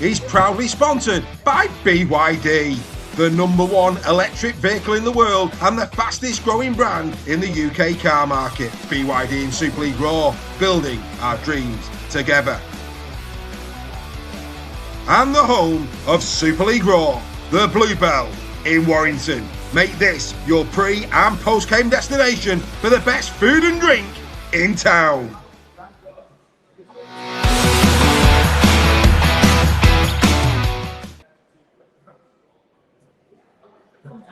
is proudly sponsored by BYD, the #1 electric vehicle in the world and the fastest growing brand in the UK car market. BYD and Super League Raw, building our dreams together. And the home of Super League Raw, the Bluebell in Warrington. Make this your pre- and post-game destination for the best food and drink in town.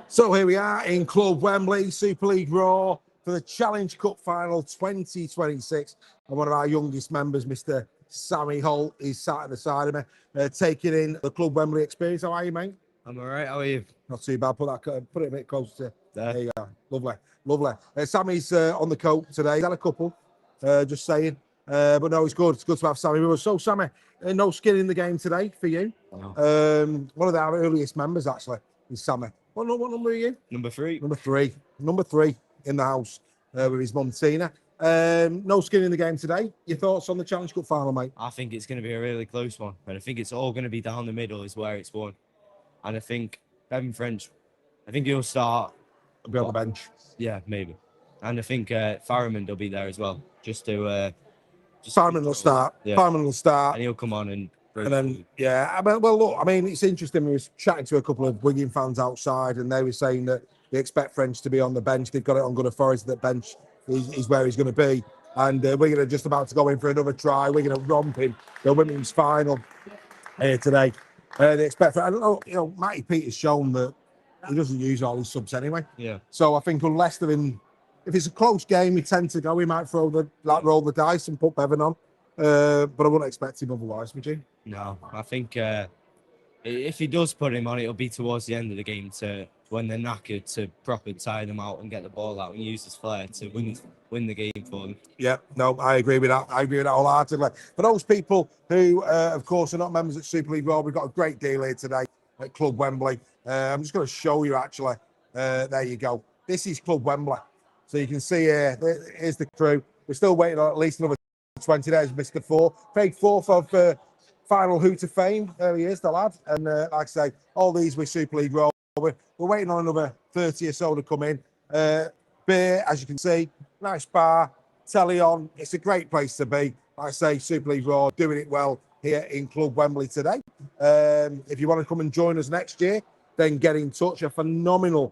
So here we are in Club Wembley, Super League Raw for the Challenge Cup Final 2026. And one of our youngest members, Mr. Sammy Holt, is sat at the side of me, taking in the Club Wembley experience. How are you, mate? I'm all right. How are you? Not too bad. Put it a bit closer. There you go. Lovely. Sammy's on the coat today. He's had a couple, just saying. But no, it's good. It's good to have Sammy with us. So, Sammy, no skin in the game today for you. Oh. One of our earliest members, actually, is Sammy. What number are you? Number 3. Number three in the house with his mum, Tina. No skin in the game today. Your thoughts on the Challenge Cup final, mate? I think it's going to be a really close one. And I think it's all going to be down the middle is where it's won. And I think Kevin French, he'll start. I'll be on the bench. Yeah, maybe. And I think Farriman will be there as well. Farriman will start. Yeah. Farriman will start. And he'll come on and then, yeah. Look, it's interesting. We were chatting to a couple of Wigan fans outside, and they were saying that they expect French to be on the bench. They've got it on good authority that bench is where he's going to be. And we're going to just about to go in for another try. We're going to romp in the women's final here today. They expect, I don't know, Matty Peter's shown that he doesn't use all his subs anyway. Yeah. So I think unless they're in, if it's a close game, we tend to go. We might roll the dice and put Bevan on. But I wouldn't expect him otherwise, would you? No, I think if he does put him on, it'll be towards the end of the game to when they're knackered to proper tire them out and get the ball out and use his flair to win the game for them. Yeah, no, I agree with that. I agree with that wholeheartedly. For those people who, of course, are not members at Super League Raw, we've got a great deal here today at Club Wembley. I'm just going to show you, actually. There you go. This is Club Wembley. So you can see here, here's the crew. We're still waiting on at least another 20 days, Mr. Four. Craig Forth of Final Hoot of Fame. There he is, the lad. And like I say, all these with Super League Raw. We're waiting on another 30 or so to come in. Beer, as you can see, nice bar, telly on. It's a great place to be. Like I say, Super League Raw doing it well here in Club Wembley today. If you want to come and join us next year, then get in touch. A phenomenal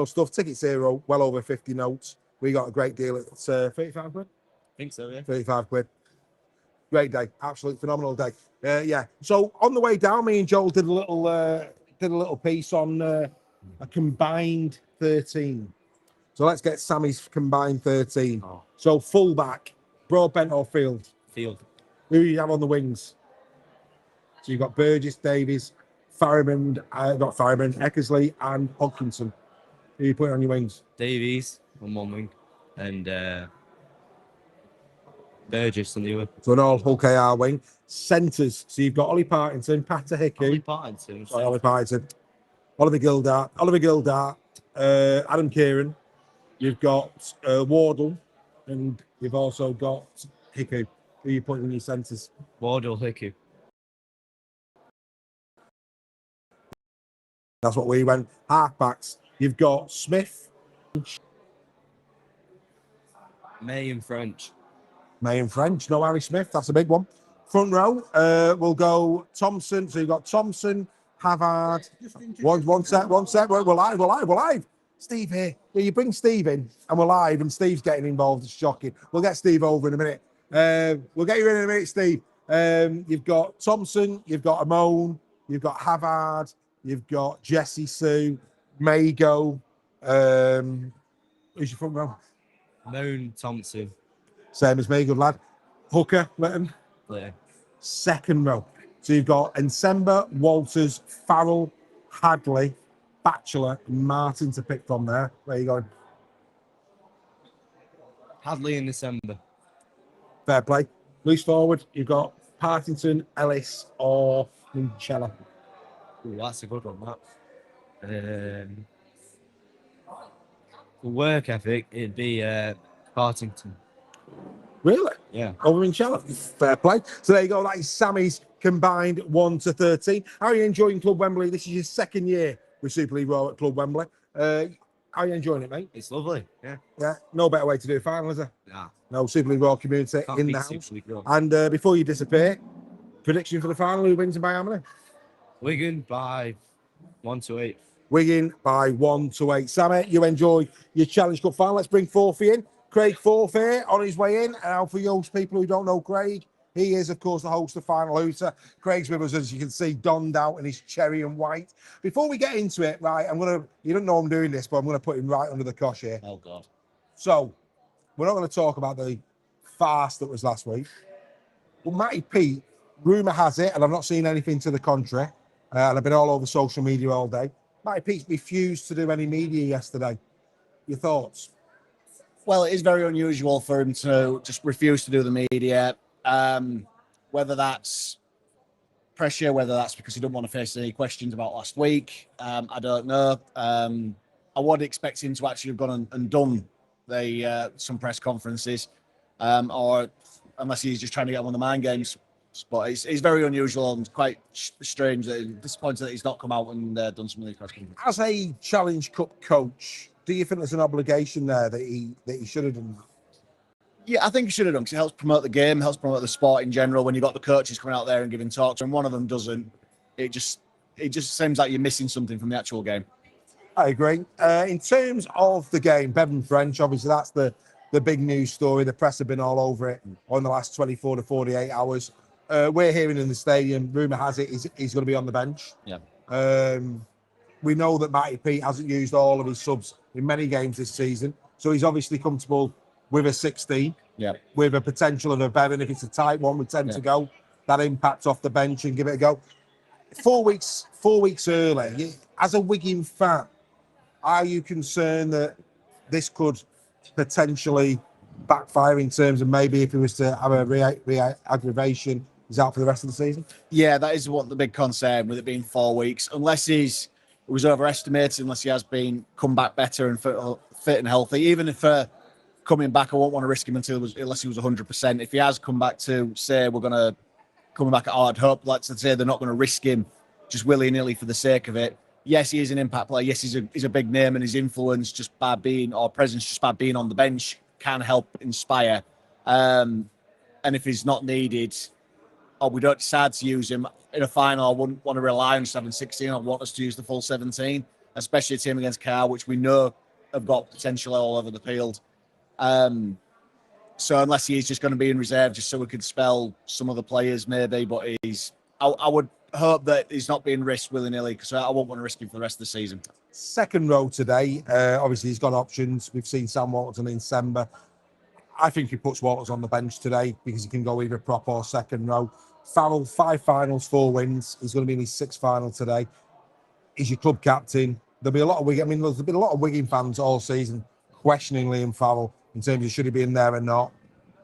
stuff. Tickets here are well over 50 notes. We got a great deal at 35 quid. I think so, yeah. 35 quid. Great day. Absolutely phenomenal day. Yeah. So on the way down, me and Joel did a little piece on a combined 13. So let's get Sammy's combined 13. Oh. So fullback, Broadbent or Field? Field. Who do you have on the wings? So you've got Burgess, Davies, Eckersley and Hodkinson. Who are you putting on your wings? Davies on one wing and Burgess on the other. So an all Hulk AR wing. Centres. So you've got Ollie Partington, Pater Hickey. Ollie Partington. Sorry, Ollie Partington. Oliver Gildart, Adam Kieran. You've got Wardle, and you've also got Hickey. Who are you putting in your centres? Wardle, Hickey. That's what we went. Halfbacks. You've got Smith. May and French. No Harry Smith. That's a big one. Front row, we'll go Thompson. So you've got Thompson, Havard. One sec. We're live. Steve here. Yeah, you bring Steve in, and we're live, and Steve's getting involved. It's shocking. We'll get Steve over in a minute. We'll get you in a minute, Steve. You've got Thompson, you've got Amon, you've got Havard, you've got Jesse Sue, Mago. Who's your front row? Moan, Thompson. Same as me, good lad. Hooker, Litton. Yeah. Second row. So you've got Ensemba, Walters, Farrell, Hadley, Batchelor, and Martin to pick from there. Where are you going? Hadley in December. Fair play. Loose forward, you've got Partington, Ellis, or Minchella. Ooh, that's a good one, that. For work ethic, it'd be Partington. Really? Yeah. Over in Charlotte. Fair play. So there you go. That is Sammy's combined 1 to 13. How are you enjoying Club Wembley? This is your second year with Super League Raw at Club Wembley. How are you enjoying it, mate? It's lovely. Yeah. Yeah. No better way to do a final, is there? Nah. No, Super League Raw community Can't in beat the Super house. League Raw. And before you disappear, prediction for the final, who wins and by how many? Wigan by 1-8. Wigan by 1-8. Sammy, you enjoy your Challenge Cup final. Let's bring Forfey in. Craig Forfey on his way in. And for those people who don't know Craig, he is, of course, the host of Final Hooter. Craig's with us, as you can see, donned out in his cherry and white. Before we get into it, right, you don't know I'm doing this, but I'm going to put him right under the cosh here. Oh, God. So, we're not going to talk about the farce that was last week. Well, Matty Pete, rumour has it, and I've not seen anything to the contrary, and I've been all over social media all day. Matty Pete refused to do any media yesterday. Your thoughts? Well, it is very unusual for him to just refuse to do the media. Whether that's pressure, whether that's because he don't want to face any questions about last week, I don't know. I would expect him to actually have gone and done some press conferences, or unless he's just trying to get one of the mind games. But it's very unusual and quite strange that disappointed that he's not come out and done some of these press conferences. As a Challenge Cup coach, do you think there's an obligation there that he should have done that? Yeah, I think he should have done, because it helps promote the game, helps promote the sport in general. When you've got the coaches coming out there and giving talks, and one of them doesn't, it just seems like you're missing something from the actual game. I agree. In terms of the game, Bevan French, obviously that's the big news story. The press have been all over it on the last 24 to 48 hours. We're hearing in the stadium, rumour has it, he's going to be on the bench. Yeah. We know that Matty Pete hasn't used all of his subs in many games this season, so he's obviously comfortable with a 16, with a potential of a Bevan. If it's a tight one with 10 to go, that impact off the bench and give it a go. 4 weeks early, as a Wigan fan, are you concerned that this could potentially backfire in terms of maybe if he was to have a re-aggravation, he's out for the rest of the season? Yeah, that is what the big concern with it being 4 weeks. Unless it was overestimated, unless he has come back better and fit and healthy. Even if coming back, I won't want to risk him unless he was 100%. If he has come back to say coming back at hard hope, let's say they're not going to risk him just willy-nilly for the sake of it. Yes, he is an impact player. Yes, he's a big name, and his influence just by being, or presence just by being on the bench, can help inspire. And if he's not needed, or we don't decide to use him in a final, I wouldn't want to rely on 7-16. I want us to use the full 17, especially a team against Carr, which we know have got potential all over the field. So unless he is just going to be in reserve, just so we could spell some of the players maybe, but I would hope that he's not being risked willy-nilly, because I won't want to risk him for the rest of the season. Second row today, obviously he's got options. We've seen Sam Walton in Sember. I think he puts Walters on the bench today because he can go either prop or second row. Farrell, 5 finals, 4 wins. He's going to be in his 6th final today. He's your club captain. There'll be a lot of Wigan. I mean, there's been a lot of Wigan fans all season questioning Liam Farrell in terms of should he be in there or not.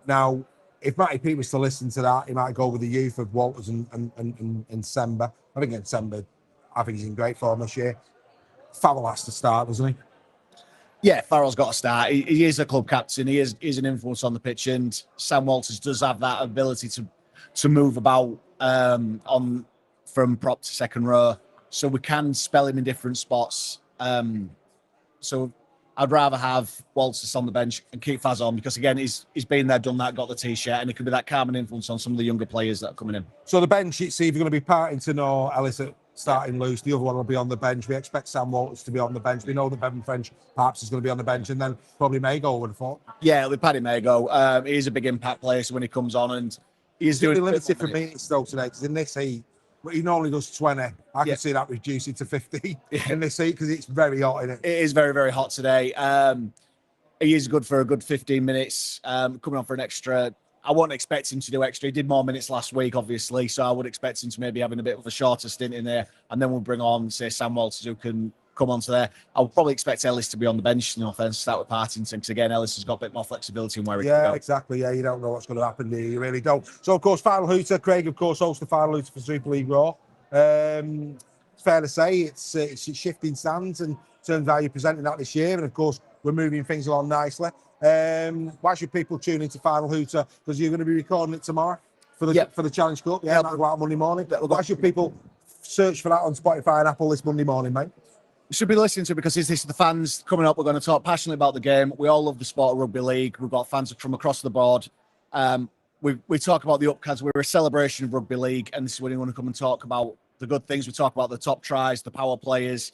Now, if Matty Pete was to listen to that, he might go with the youth of Walters and Sember. I think Sember, I think he's in great form this year. Farrell has to start, doesn't he? Yeah, Farrell's got to start. He is a club captain. He is an influence on the pitch, and Sam Walters does have that ability to move about from prop to second row, so we can spell him in different spots. So I'd rather have Walters on the bench and keep Faz on, because again, he's been there, done that, got the t-shirt, and it could be that calming influence on some of the younger players that are coming in. So the bench, it's either going to be Partington or Ellis starting loose. The other one will be on the bench. We expect Sam Walters to be on the bench. We know that Bevan French perhaps is going to be on the bench, and then probably Mago, I would have thought. Yeah, it'll be Paddy Mago. He is a big impact player, so when he comes on, and he's doing limited for minutes though today, because in this heat, he normally does 20. I can see that reducing to 50 in this heat because it's very hot in it. It is very, very hot today. He is good for a good 15 minutes, coming on for an extra. I won't expect him to do extra. He did more minutes last week, obviously, so I would expect him to maybe having a bit of a shorter stint in there, and then we'll bring on, say, Sam Walters, who can come onto there. I would probably expect Ellis to be on the bench, no offence, start with Partington, because again, Ellis has got a bit more flexibility in where he can go. Yeah, exactly. Yeah, you don't know what's going to happen, do you? You really don't. So, of course, Final Hooter, Craig, of course, hosts the Final Hooter for Super League Raw. It's fair to say it's shifting sands in terms of how you're presenting that this year, and of course, we're moving things along nicely. Why should people tune into Final Hooter? Because you're going to be recording it tomorrow for the Yep. for the Challenge Cup. Yeah, Yep. that'll go out Monday morning. Why should people search for that on Spotify and Apple this Monday morning, mate? You should be listening to it because this is the fans coming up. We're going to talk passionately about the game. We all love the sport of rugby league. We've got fans from across the board. We talk about the upcads. We're a celebration of rugby league, and this is when you want to come and talk about the good things. We talk about the top tries, the power players,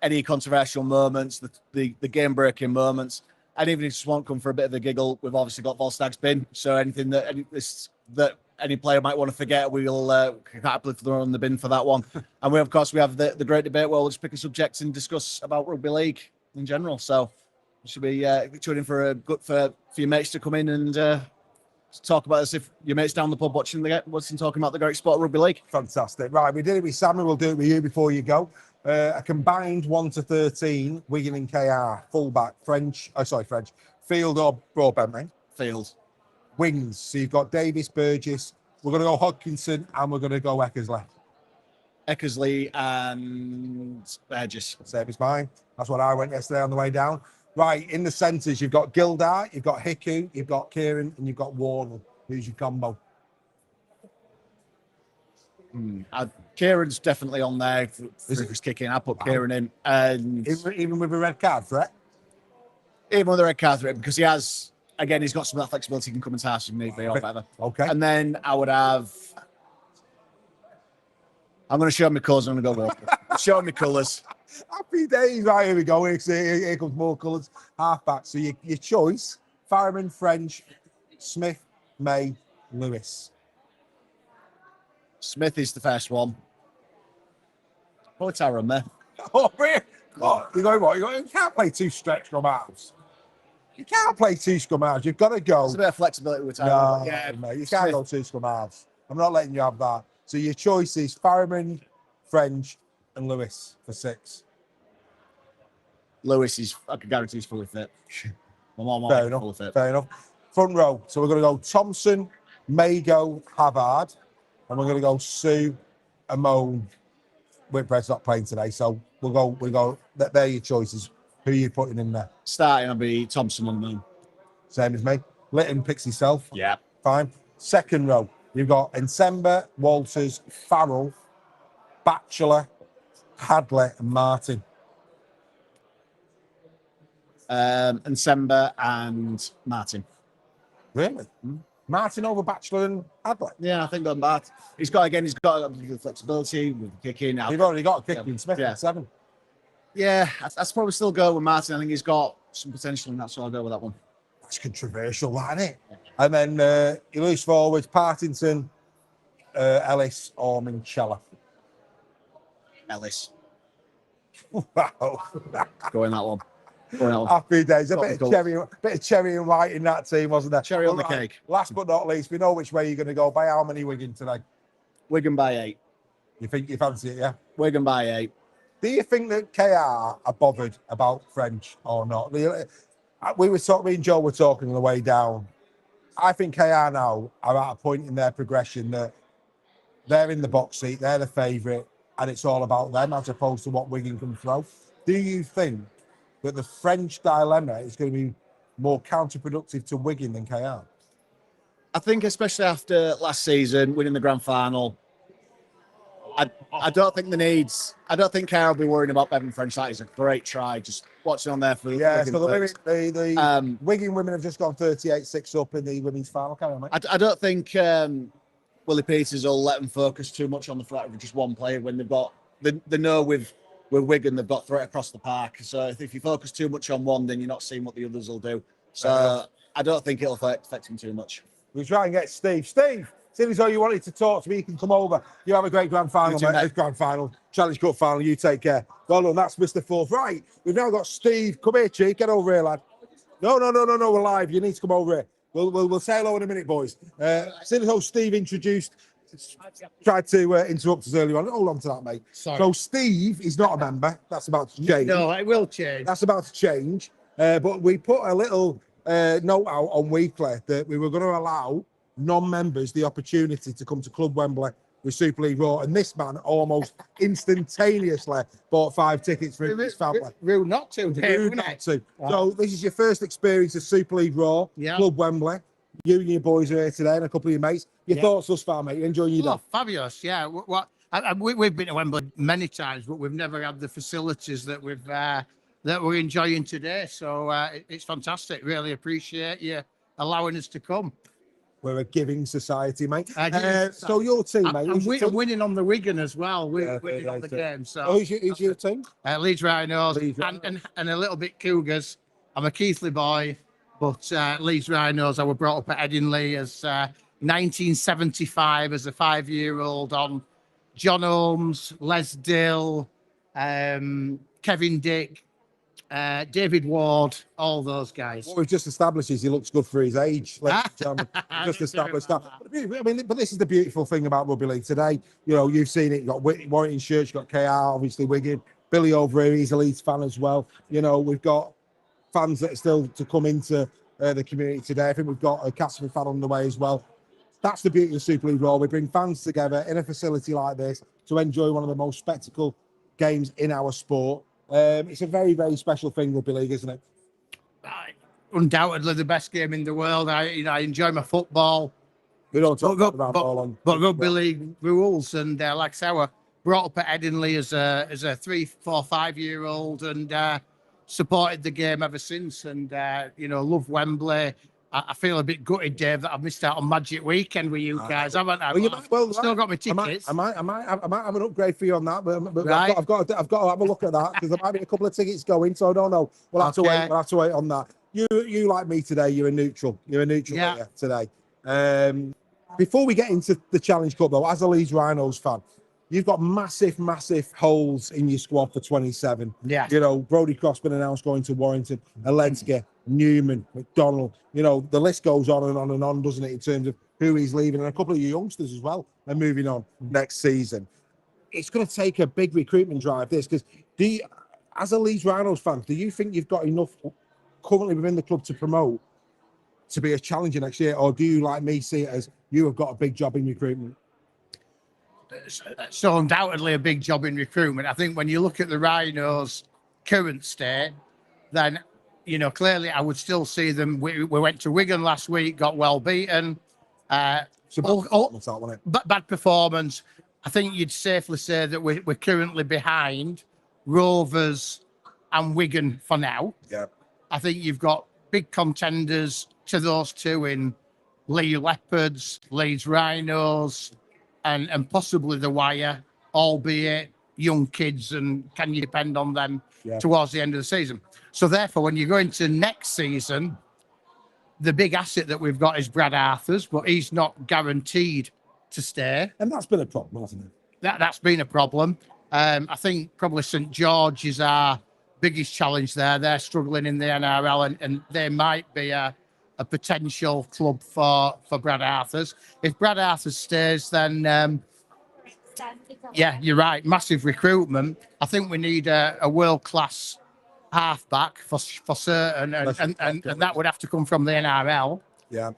any controversial moments, the game breaking moments. And even if you just want to come for a bit of a giggle, we've obviously got Volstag's bin. So anything that any player might want to forget, we'll happily throw on the bin for that one. And we of course have the great debate where we'll just pick a subject and discuss about rugby league in general. So you should be tuning for your mates to come in and talk about this if your mates down the pub watching and talking about the great sport of rugby league. Fantastic. Right, we did it with Sammy. We'll do it with you before you go. A combined 1 to 13, Wigan and KR, fullback, field or broadbent, mate? Field. Wings. So you've got Davis, Burgess. We're going to go Hodkinson and we're going to go Eckersley. Eckersley and Burgess. Same as mine. That's what I went yesterday on the way down. Right, in the centres, you've got Gildart, you've got Hiku, you've got Kieran, and you've got Warnell. Who's your combo? Kieran's definitely on there for his kicking. I put Kieran in. And Even with a red card threat? Even with a red card threat, because he's got some of that flexibility. He can come and task if need be or whatever. Okay. And then I would have... I'm going to show my colours. I'm going to go Walker. Show me colours. Happy days. Right, here we go. Here comes more colours. Halfback. So your choice, Farriman, French, Smith, May, Lewis. Smith is the first one. Probably Tyrone May. Oh, really? Oh, you can't play two stretch scrum halves. You can't play two scrum halves. You've got to go. There's a bit of flexibility with Tyrone. No, mate, you can't go two scrum halves. I'm not letting you have that. So your choice is Farriman, French, and Lewis for 6. Lewis I can guarantee he's fully fit. Fair enough. Front row. So we're going to go Thompson, Mago, Havard, and we're going to go Sue, Amon. Whitbread's not playing today, so we'll go. They're your choices. Who are you putting in there? Starting will be Thompson on the moon. Same as me. Litton picks himself. Yeah. Fine. Second row. You've got Ensemba, Walters, Farrell, Batchelor, Hadley, and Martin. Ensemba and Martin. Really? Martin over Batchelor and Hadley? Yeah, I think that Martin. He's got the flexibility with the kicking. You've already got a kicking Smith at 7. Yeah, I'd probably still go with Martin. I think he's got some potential, and that's why I'll go with that one. That's controversial, isn't it? And then your loose forwards, Partington, Ellis, or Minchella. Ellis. Wow. Go in that one. Happy days. A bit of cherry and white in that team, wasn't there? Cherry on the cake. Last but not least, we know which way you're going to go. By how many Wigan today? Wigan by 8. You think you fancy it, yeah? Wigan by 8. Do you think that KR are bothered about French or not? Me and Joe were talking on the way down. I think KR now are at a point in their progression that they're in the box seat, they're the favourite, and it's all about them as opposed to what Wigan can throw. Do you think that the French dilemma is going to be more counterproductive to Wigan than KR? I think especially after last season, winning the grand final, I don't think KR will be worrying about Bevan French. That is a great try. Just watching on there for Wigan. So the Wigan women have just gone 38-6 up in the women's final. I don't think Willie Peters will let them focus too much on the threat of just one player when they know with Wigan they've got threat across the park. So if you focus too much on one, then you're not seeing what the others will do. So I don't think it'll affect him too much. We'll try and get Steve. Seeing as though you wanted to talk to me, you can come over. You have a great grand final, mate. Grand final, Challenge Cup final. You take care. Well done. That's Mr. Fourth. Right. We've now got Steve. Come here, Chief. Get over here, lad. No. We're live. You need to come over here. We'll say hello in a minute, boys. Seeing as though Steve tried to interrupt us earlier on. Hold on to that, mate. Sorry. So Steve is not a member. That's about to change. No, it will change. That's about to change. But we put a little note out on Weekly that we were going to allow non-members the opportunity to come to Club Wembley with Super League Raw, and this man almost instantaneously bought 5 tickets for his family. Rude not to, Dave, Rude wouldn't not it? to. Yeah. So this is your first experience of Super League Raw, Yeah. Club Wembley. You and your boys are here today, and a couple of your mates. Your thoughts thus far, mate? You enjoying your Oh, day? fabulous! Yeah, we've been to Wembley many times, but we've never had the facilities that we're enjoying today. So it's fantastic. Really appreciate you allowing us to come. We're a giving society, mate. Giving So your team, mate. And who's your we're team? winning on the Wigan as well. We're Yeah, winning on the very game. So Oh, who's your team? Leeds Rhinos Leeds Rhinos. and a little bit Cougars. I'm a Keighley boy, but Leeds Rhinos. I was brought up at Headingley as 1975 as a 5-year-old on John Holmes, Les Dill, Kevin Dick, David Ward, all those guys. What we've just established is he looks good for his age. Ladies and gentlemen. We've just established that. I mean, but this is the beautiful thing about rugby league today. You know, you've seen it. You've got Warrington Church, you've got KR, obviously Wigan. Billy over here, he's a Leeds fan as well. You know, we've got fans that are still to come into the community today. I think we've got a Castle fan on the way as well. That's the beauty of Super League Raw. We bring fans together in a facility like this to enjoy one of the most spectacle games in our sport. It's a very, very special thing, rugby league, isn't it? Undoubtedly the best game in the world. I enjoy my football. We don't talk about ball on. But rugby league rules, and like I say, I was brought up at Headingley as a 3, 4, 5-year-old, and supported the game ever since. And love Wembley. I feel a bit gutted, Dave, that I've missed out on Magic Weekend with you guys, haven't I? Well, Still got my tickets. I might have an upgrade for you on that, but Right. I've got to have a look at that because there might be a couple of tickets going. So I don't know. We'll have to wait. We'll have to wait on that. You like me today. You're a neutral. You're a neutral player today. Before we get into the Challenge Cup, though, as a Leeds Rhinos fan, you've got massive, massive holes in your squad for 27. Yeah. You know, Brodie Cross been announced going to Warrington, Aledski, Newman, McDonald. You know, the list goes on and on and on, doesn't it, in terms of who he's leaving, and a couple of your youngsters as well are moving on next season. It's going to take a big recruitment drive, this, because as a Leeds Rhinos fan, do you think you've got enough currently within the club to promote to be a challenger next year, or do you, like me, see it as you have got a big job in recruitment? So undoubtedly a big job in recruitment. I think when you look at the Rhinos' current state, then clearly I would still see them. We went to Wigan last week, got well beaten. Bad performance. I think you'd safely say that we're currently behind Rovers and Wigan for now. Yeah. I think you've got big contenders to those two in Lee Leopards, Leeds Rhinos, and possibly the Wire, albeit young kids, and can you depend on them towards the end of the season? So therefore, when you go into next season, the big asset that we've got is Brad Arthurs, but he's not guaranteed to stay. And that's been a problem, hasn't it? That's been a problem. I think probably St George is our biggest challenge there. They're struggling in the NRL, and they might be a potential club for Brad Arthurs. If Brad Arthurs stays, then you're right. Massive recruitment. I think we need a world-class halfback for certain, and that would have to come from the NRL. Yeah.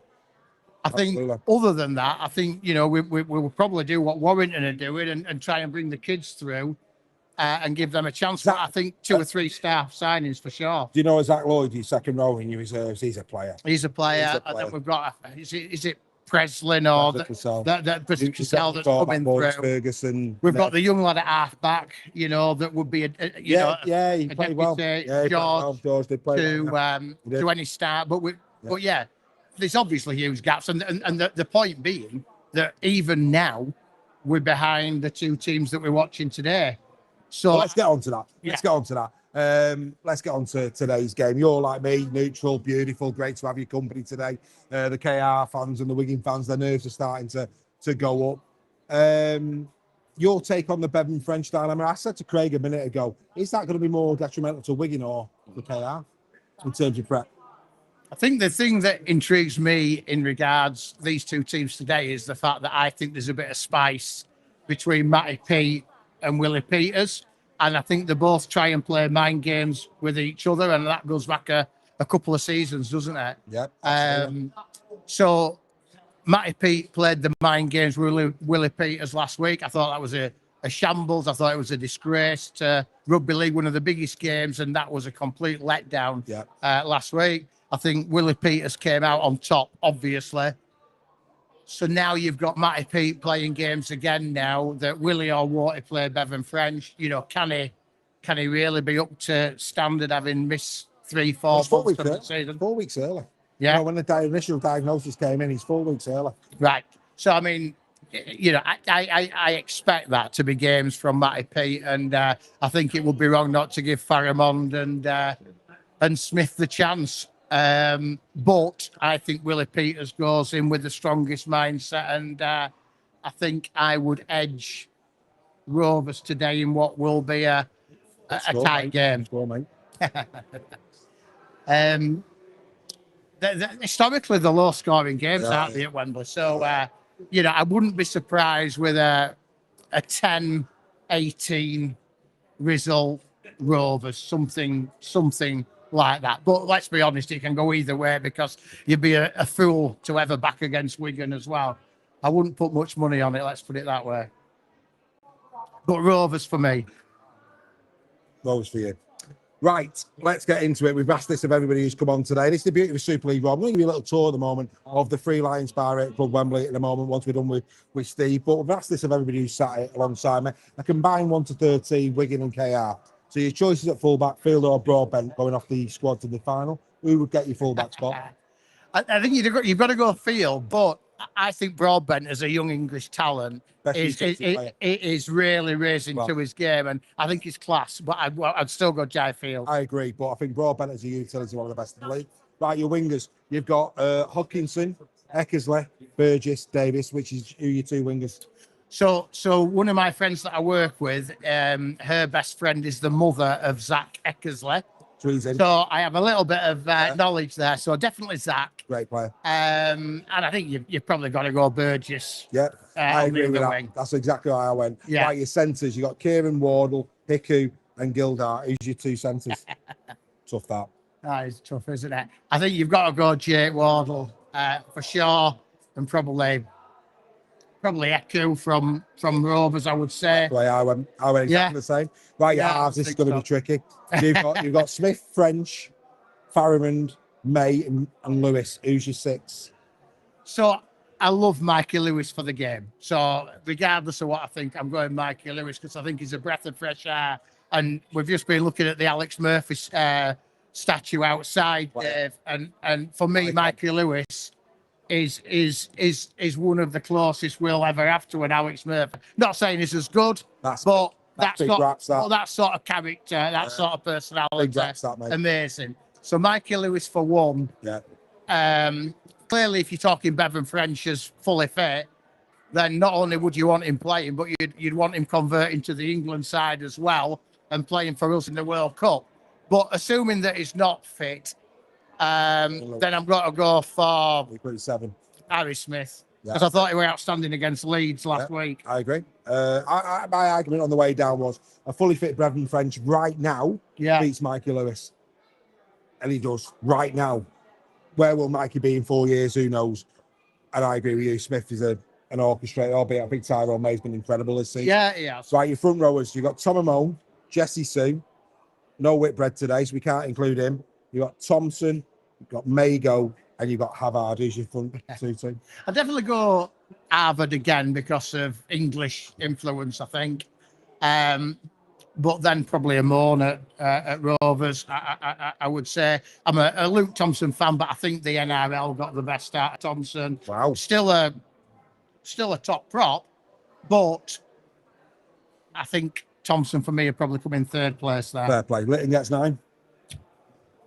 I think other than that, I think, we will probably do what Warrington are doing and try and bring the kids through and give them a chance. But I think 2 or 3 staff signings for sure. Do you know Zach Lloyd, your second row in your reserves? He's a player. He's a player. I think we've got, is it Preslin or that Cassell that's coming through? Ferguson. We've got the young lad at halfback, that would be he played well. George did play to any start. But there's obviously huge gaps, and the point being that even now we're behind the 2 teams that we're watching today. So let's get on to that. Let's get on to today's game. You're like me, neutral, beautiful, great to have your company today. The KR fans and the Wigan fans, their nerves are starting to go up. Your take on the Bevan French dilemma. I said to Craig a minute ago, is that going to be more detrimental to Wigan or the KR in terms of prep? I think the thing that intrigues me in regards these 2 teams today is the fact that I think there's a bit of spice between Matty P and Willie Peters, and I think they both try and play mind games with each other, and that goes back a couple of seasons, doesn't it? Yeah. So Matty Pete played the mind games with Willie Peters last week. I thought that was a shambles. I thought it was a disgrace to rugby league, one of the biggest games, and that was a complete letdown last week. I think Willie Peters came out on top, obviously. So now you've got Matty Pete playing games again now that Willie or Warty play Bevan French. You know, can he really be up to standard having missed 3-4 months from the season? 4 weeks early. Yeah. You know, when the initial diagnosis came in, he's 4 weeks early. Right. So, I mean, you know, I expect that to be games from Matty Pete, and I think it would be wrong not to give Faramond and Smith the chance. But I think Willie Peters goes in with the strongest mindset, and I think I would edge Rovers today in what will be a tight game. Score, mate. Historically, the low-scoring games, aren't they, at Wembley? So, you know, I wouldn't be surprised with a 10-18 result, Rovers, something like that. But let's be honest, it can go either way, because you'd be a fool to ever back against Wigan as well. I wouldn't put much money on it, let's put it that way. But Rovers for me. Rovers for you. Right, let's get into it. We've asked this of everybody who's come on today. This is the beauty of Super League, Rob. We're going to give you a little tour at the moment of the Three Lions Bar at Club Wembley at the moment, once we're done with Steve. But we've asked this of everybody who's sat it alongside me. A combined 1 to 13, Wigan and KR. So your choices at fullback, Fielder or Broadbent, going off the squad to the final. Who would get your fullback spot? I think you've got to go Field, but I think Broadbent, as a young English talent, is really raising to his game, and I think he's class. But I'd still go Jai Field. I agree, but I think Broadbent as a utility, one of the best in the league. Right, your wingers. You've got Hodkinson, Eckersley, Burgess, Davis. Which is who your two wingers? So one of my friends that I work with, her best friend is the mother of Zach Eckersley. So I have a little bit of knowledge there. So definitely Zach. Great player. And I think you've probably got to go Burgess. Yeah, I agree with that. Wing. That's exactly how I went. Yeah. Right, your centres. You got Kieran Wardle, Hiku, and Gildart. Who's your two centres? Tough that. That is tough, isn't it? I think you've got to go Jake Wardle for sure, and probably Echo from Rovers, I would say. The way I went exactly the same. Right, your halves, this is going to be tricky. You've got Smith, French, Faramond, May, and Lewis. Who's your six? So I love Mikey Lewis for the game. So regardless of what I think, I'm going Mikey Lewis, because I think he's a breath of fresh air. And we've just been looking at the Alex Murphy statue outside, Dave. And for me, Mikey Lewis is one of the closest we'll ever have to an Alex Murphy. Not saying he's as good, but that sort of character, that sort of personality, amazing. So Mikey Lewis for one. Yeah. Clearly, if you're talking Bevan French as fully fit, then not only would you want him playing, but you'd want him converting to the England side as well and playing for us in the World Cup. But assuming that he's not fit, then I'm going to go for Harry Smith, because I thought he were outstanding against Leeds last week. I agree. My argument on the way down was a fully fit Bevan French right now beats Mikey Lewis. And he does right now. Where will Mikey be in 4 years? Who knows? And I agree with you. Smith is an orchestrator, albeit I think Tyrone May's been incredible this season. Yeah. So your front rowers, you've got Tom Amone, Jesse Sue, no Whitbread today, so we can't include him. You've got Thompson, you've got Mago, and you've got Havard, who's your front two team. I'd definitely go Harvard again because of English influence, I think. But then probably Amone at Rovers, I would say. I'm a Luke Thompson fan, but I think the NRL got the best out of Thompson. Wow. Still a top prop, but I think Thompson for me would probably come in third place there. Fair play. Litton gets 9.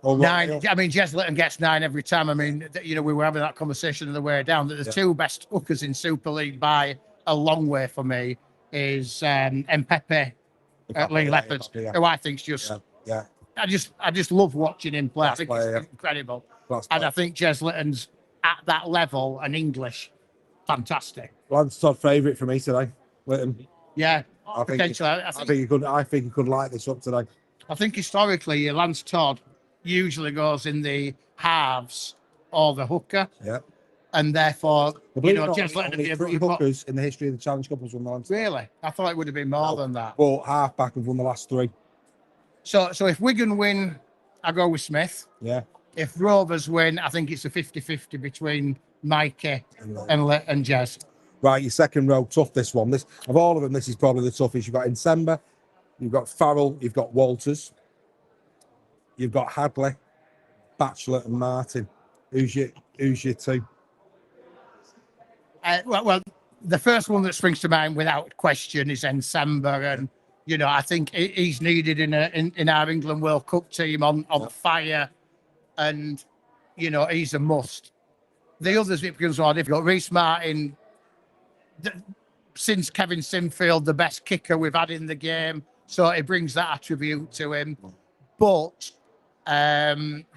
Nine. I mean, Jez Litton gets 9 every time. I mean, we were having that conversation on the way down, that the two best hookers in Super League by a long way for me is Mpepe at Lee Leopards, who I think's just I just love watching him play. I think he's incredible. And I think Jez Litton's at that level, and English, fantastic. Lance Todd favourite for me today. Litton. Yeah, potentially. I think he could light this up today. I think historically, Lance Todd usually goes in the halves or the hooker. Yeah. and therefore, Believe you it or know, not, just letting only it be 3 hookers in the history of the Challenge Cup has won the Leinster. Really? I thought it would have been more than that. But halfback have won the last 3. So if Wigan win, I go with Smith. Yeah. If Rovers win, I think it's a 50-50 between Mikey and Jez. Right, your second row, tough this one. This of all of them, this is probably the toughest. You've got Insemba, you've got Farrell, you've got Walters, you've got Hadley, Batchelor, and Martin. Who's your 2? Well, the first one that springs to mind without question is Ensemble, and you know, I think he's needed in our England World Cup team on fire, and you know, he's a must. The others it becomes more difficult. Reece Martin, since Kevin Sinfield, the best kicker we've had in the game, so it brings that attribute to him. But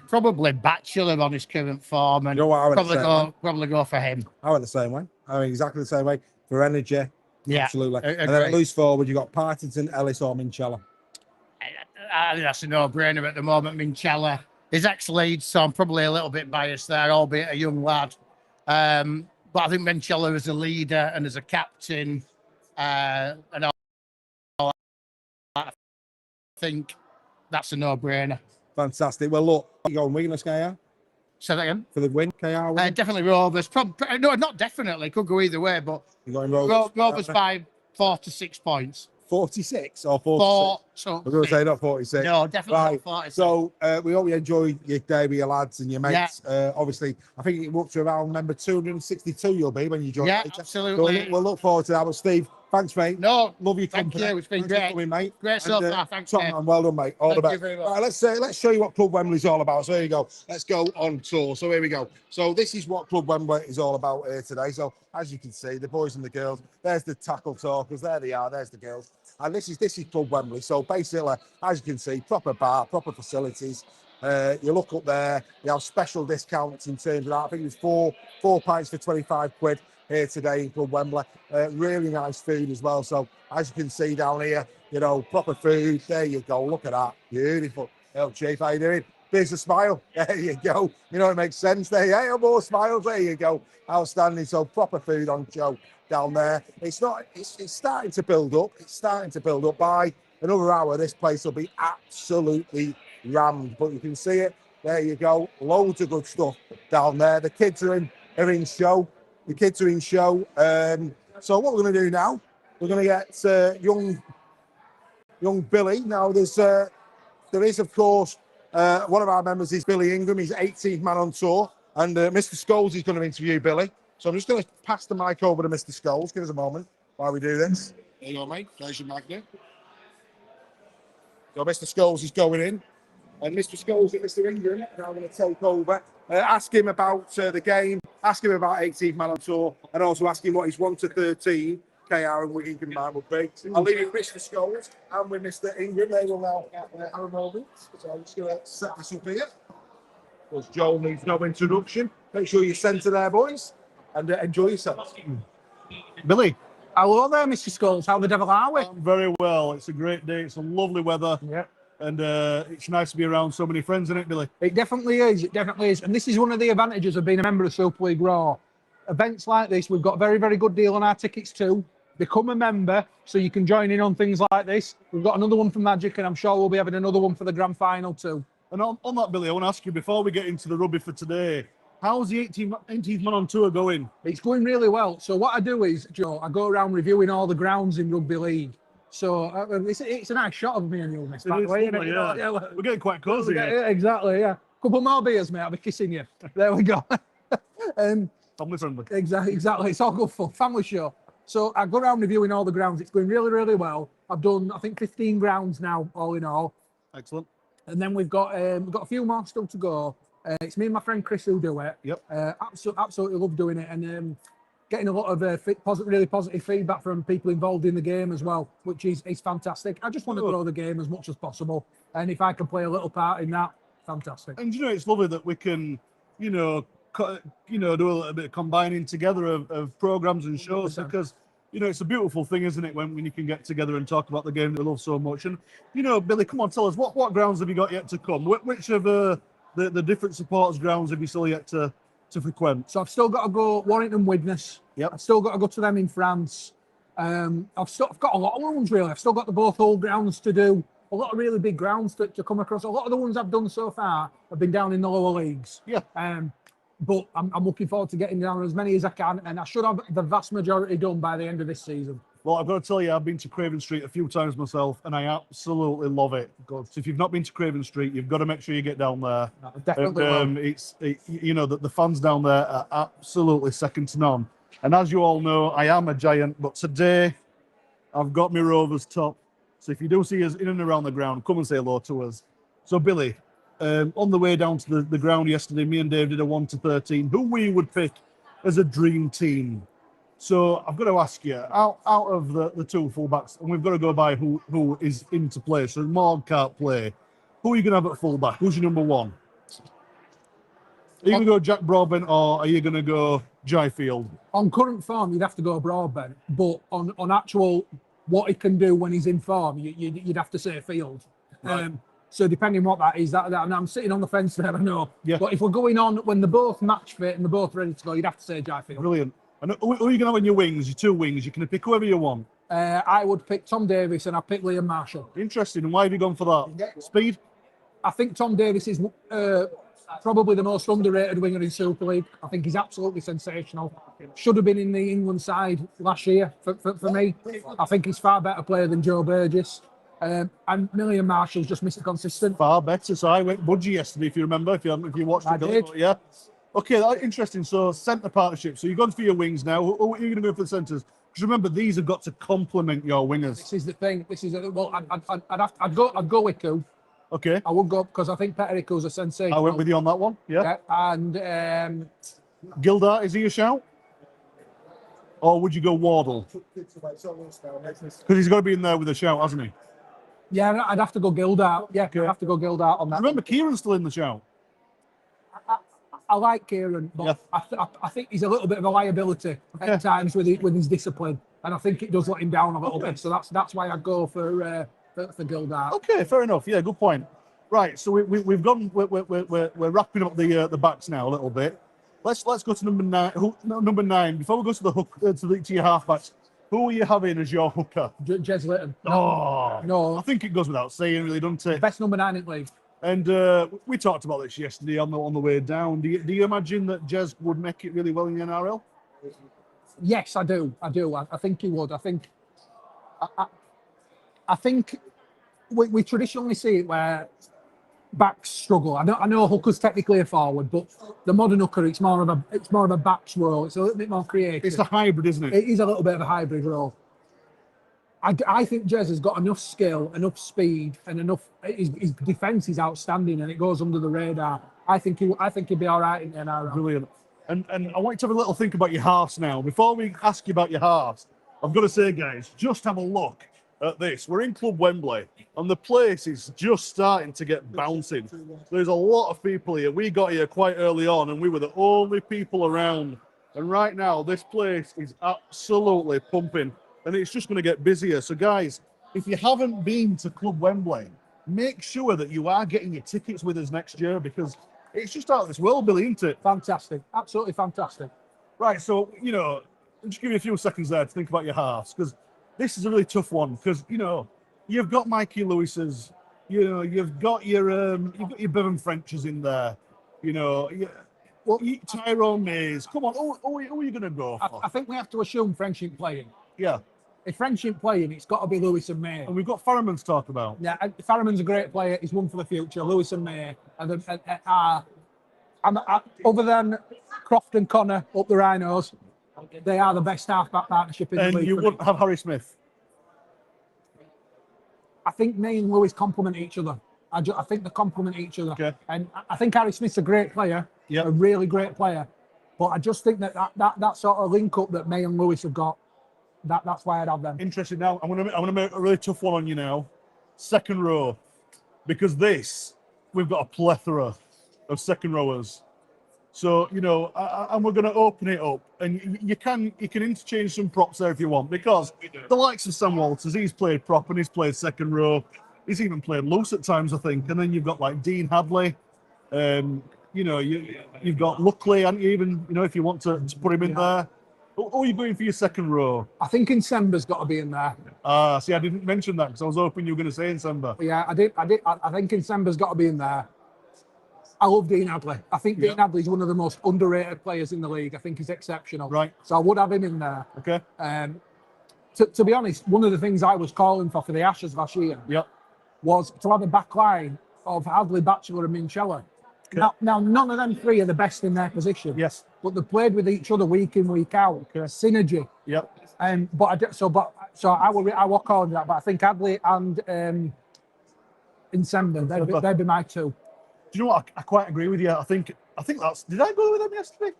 probably Batchelor on his current form, and You know what, probably go for him. I went the same way. I mean, exactly the same way for energy. Yeah, absolutely. And then at loose forward, you got Partington, Ellis, or Minchella. I think that's a no-brainer at the moment. Minchella is ex-Leeds, so I'm probably a little bit biased there, albeit a young lad. But I think Minchella as a leader and as a captain, and all, I think that's a no-brainer. Fantastic. Well, look, you going wingless, KR? Say that again? For the win, KR? Definitely Rovers. No, not definitely. Could go either way, but You're going Rovers? Rovers by 4 to 6 points. 46 or 46? So I was going to say not 46. No, definitely right. not 46. So we hope you enjoy your day with your lads and your mates. Yeah. Obviously, I think it up to around number 262 you'll be when you join. Yeah, absolutely. So we'll look forward to that. But Steve, thanks, mate. No, love your company. Thank you. It's been thanks great. Coming, mate. Great so far. Thanks, man. Well done, mate. All the best. Thank you very much. Right, let's show you what Club Wembley's all about. So here you go. Let's go on tour. So here we go. So this is what Club Wembley is all about here today. So as you can see, the boys and the girls. There's the tackle talkers. There they are. There's the girls. And this is Club Wembley. So basically, as you can see, proper bar, proper facilities. You look up there, you have special discounts in terms of that. I think it was four pints for 25 quid here today in Club Wembley. Really nice food as well. So as you can see down here, you know, proper food. There you go. Look at that. Beautiful. Hello, Chief. How you doing? There's a smile. There you go. You know, it makes sense there. Hey, more smiles. There you go. Outstanding. So proper food on show down there. It's starting to build up. It's starting to build up. By another hour, this place will be absolutely rammed. But you can see it. There you go. Loads of good stuff down there. The kids are in show. The kids are in show. So what we're going to do now, we're going to get young Billy. Now there is, of course, one of our members is Billy Ingram. He's 18th man on tour. And Mr. Scholes is going to interview Billy. So I'm just going to pass the mic over to Mr. Scholes. Give us a moment while we do this. There you go, mate. There's your mic there. So Mr. Scholes is going in. And Mr. Scholes and Mr. Ingram are now going to take over. Ask him about the game. Ask him about 18th man on tour. And also ask him what his 1 to 13 KR and Wigan combined would be. I'll leave it with Mr. Scholes and with Mr. Ingram. They will now have a moment. So I'm just going to set this up here. Because Joel needs no introduction. Make sure you centre there, boys, and enjoy yourselves. Billy, hello there, Mr. Scholes. How the devil are we? I'm very well. It's a great day. It's a lovely weather. Yeah. And it's nice to be around so many friends in it, Billy. It definitely is. It definitely is. And this is one of the advantages of being a member of Super League Raw. Events like this, we've got a very, very good deal on our tickets too. Become a member so you can join in on things like this. We've got another one for Magic, and I'm sure we'll be having another one for the grand final too. And on that, Billy, I want to ask you, before we get into the rubby for today, how's the 18th man on tour going? It's going really well. So what I do is, Joe, I go around reviewing all the grounds in rugby league. So it's a nice shot of me and you, Miss. We're getting quite cosy. Yeah, exactly, yeah. Couple more beers, mate. I'll be kissing you. There we go. Family friendly. Exactly. It's all good fun. Family show. So I go around reviewing all the grounds. It's going really, really well. I've done, I think, 15 grounds now, all in all. Excellent. And then we've got a few more still to go. It's me and my friend Chris who do it. Yep. Absolutely love doing it, and getting a lot of really positive feedback from people involved in the game as well, which is fantastic. I just want to grow the game as much as possible, and if I can play a little part in that, fantastic. And you know, it's lovely that we can, do a little bit of combining together of programs and shows, 100%. Because it's a beautiful thing, isn't it, when you can get together and talk about the game that we love so much. And Billy, come on, tell us what grounds have you got yet to come? Which of the different supporters grounds have you still yet to to frequent. So I've still got to go Warrington Widnes. Yep. I've still got to go to them in France. I've got a lot of ones really. I've still got the both old grounds to do. A lot of really big grounds to come across. A lot of the ones I've done so far have been down in the lower leagues. Yeah. But I'm looking forward to getting down as many as I can, and I should have the vast majority done by the end of this season. Well, I've got to tell you, I've been to Craven Street a few times myself, and I absolutely love it. So if you've not been to Craven Street, you've got to make sure you get down there. No, definitely. You know, the fans down there are absolutely second to none. And as you all know, I am a giant, but today I've got my Rovers top. So if you do see us in and around the ground, come and say hello to us. So Billy, on the way down to the ground yesterday, me and Dave did a 1 to 13. Who we would pick as a dream team? So I've got to ask you, out of the two fullbacks, and we've got to go by who is into play. So Morg can't play. Who are you going to have at fullback? Who's your number one? Are you going to go Jack Broadbent or are you going to go Jai Field? On current form, you'd have to go Broadbent, but on actual what he can do when he's in form, you'd have to say Field. Right. So depending what that is, and I'm sitting on the fence there, I know. Yeah. But if we're going on when they're both match fit and they're both ready to go, you'd have to say Jai Field. Brilliant. And who are you going to have in your wings, your two wings? You can pick whoever you want. I would pick Tom Davis and I'd pick Liam Marshall. Interesting. And why have you gone for that? Speed? I think Tom Davis is probably the most underrated winger in Super League. I think he's absolutely sensational. Should have been in the England side last year for me. I think he's far better player than Joe Burgess. And Liam Marshall's just Mr. Consistent. Far better. So I went budgie yesterday, if you remember, if you watched I the did. Yeah. Okay, that's interesting. So centre partnership. So you've gone for your wings now. Who are you going to go for the centres? Because remember, these have got to complement your wingers. This is the thing. I'd go with Koo. Okay. I would go because I think Peteriku's a sensation. I went with you on that one. Yeah. And Gildart, is he a shout? Or would you go Wardle? Because he's got to be in there with a shout, hasn't he? yeah, I'd have to go Gildart. Yeah, I'd have to go Gildart on that. Remember, Kieran's still in the shout. I like Kieran, but I think he's a little bit of a liability at times with his discipline, and I think it does let him down a little bit. So that's why I go for Gildart. Okay, fair enough. Yeah, good point. Right, so we've gone. We're wrapping up the backs now a little bit. Let's go to number 9. Number 9. Before we go to the hook to your halfbacks, who are you having as your hooker? Jez Litton. No, I think it goes without saying, really, doesn't it? Best number 9 in the league. And we talked about this yesterday on the way down. Do you imagine that Jez would make it really well in the NRL? Yes, I do. I think he would. I think we traditionally see it where backs struggle. I know hooker's technically a forward, but the modern hooker, it's more of a backs role. It's a little bit more creative. It's a hybrid, isn't it? It is a little bit of a hybrid role. I think Jez has got enough skill, enough speed, and enough. His defence is outstanding, and it goes under the radar. I think he'd be all right in the NRL. Brilliant. And I want you to have a little think about your halves now. Before we ask you about your halves, I've got to say, guys, just have a look at this. We're in Club Wembley, and the place is just starting to get bouncing. There's a lot of people here. We got here quite early on, and we were the only people around. And right now, this place is absolutely pumping. And it's just going to get busier. So, guys, if you haven't been to Club Wembley, make sure that you are getting your tickets with us next year because it's just out of this world, Billy, isn't it? Fantastic. Absolutely fantastic. Right, so, I'll just give you a few seconds there to think about your halves because this is a really tough one because, you've got Mikey Lewis's, you've got your Bevan Frenches in there, Tyrone Mays. Come on, who are you going to go for? I think we have to assume French ain't playing. Yeah. If French ain't playing, it's got to be Lewis and May. And we've got Farriman to talk about. Yeah, Farriman's a great player. He's one for the future. Lewis and May. Other than Croft and Connor up the Rhinos, they are the best half-back partnership in the league. And you wouldn't have Harry Smith? I think May and Lewis complement each other. I think they complement each other. Okay. And I think Harry Smith's a great player. Yeah. A really great player. But I just think that sort of link-up that May and Lewis have got, that's why I'd have them. Interesting. Now, I'm gonna make a really tough one on you now. Second row. Because we've got a plethora of second rowers. So, and we're going to open it up. And you can interchange some props there if you want. Because the likes of Sam Walters, he's played prop and he's played second row. He's even played loose at times, I think. And then you've got like Dean Hadley. you've got Luckley, and even if you want to put him in there. Who are you going for your second row? I think Nsemba's got to be in there. See, I didn't mention that because I was hoping you were going to say Nsemba. Yeah, I did. I think Nsemba's got to be in there. I love Dean Hadley. I think Dean Hadley's one of the most underrated players in the league. I think he's exceptional. Right. So I would have him in there. Okay. To be honest, one of the things I was calling for the Ashes last year was to have a back line of Hadley, Batchelor and Minchella. Okay. Now, none of them three are the best in their position. Yes. But they played with each other week in, week out. Okay. Synergy. Yep. So I will call that. But I think Hadley and Nsemba, they'd be my two. Do you know what? I quite agree with you. I think that's. Did I go with them yesterday?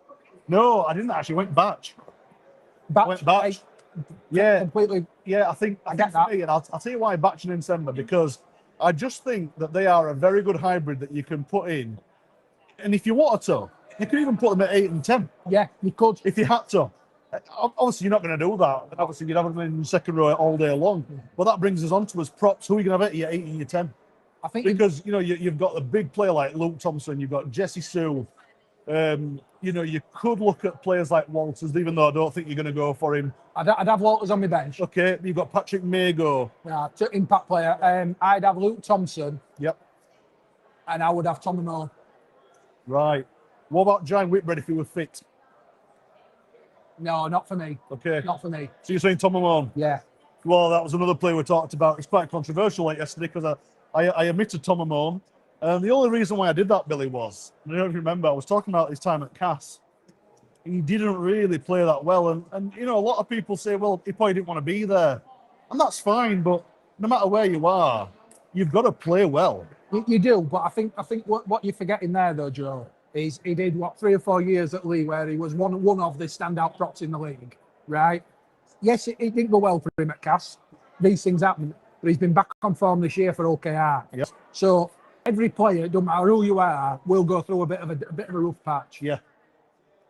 No, I didn't actually. Went Batch. Went Batch. Yeah. Completely. Yeah, I think get that. And I'll tell you why Batch and Nsemba, because I just think that they are a very good hybrid that you can put in. And if you wanted to, you could even put them at 8 and 10. Yeah, you could. If you had to. Obviously, you're not going to do that. Obviously, you'd have them in the second row all day long. But that brings us on to us props. Who are you going to have at your 8 and your 10? I think because you've got a big player like Luke Thompson, you've got Jesse Sewell. You could look at players like Walters, even though I don't think you're going to go for him. I'd have Walters on my bench. Okay, you've got Patrick Mago. Yeah, impact player. I'd have Luke Thompson. Yep. And I would have Tommy Moore. Right. What about John Whitbread if he were fit? No, not for me. Okay. Not for me. So you're saying Tommy Moore? Yeah. Well, that was another player we talked about. It's quite controversial like yesterday because I omitted Tom Amon. And the only reason why I did that, Billy, was, I don't know if you remember, I was talking about his time at Cass. He didn't really play that well. And a lot of people say, well, he probably didn't want to be there. And that's fine, but no matter where you are, you've got to play well. You do, but I think what you're forgetting there, though, Joe, is he did, 3 or 4 years at Lee where he was one of the standout props in the league, right? Yes, it didn't go well for him at Cass. These things happen. But he's been back on form this year for OKR. Yep. So every player, no matter who you are, will go through a bit of a rough patch. Yeah.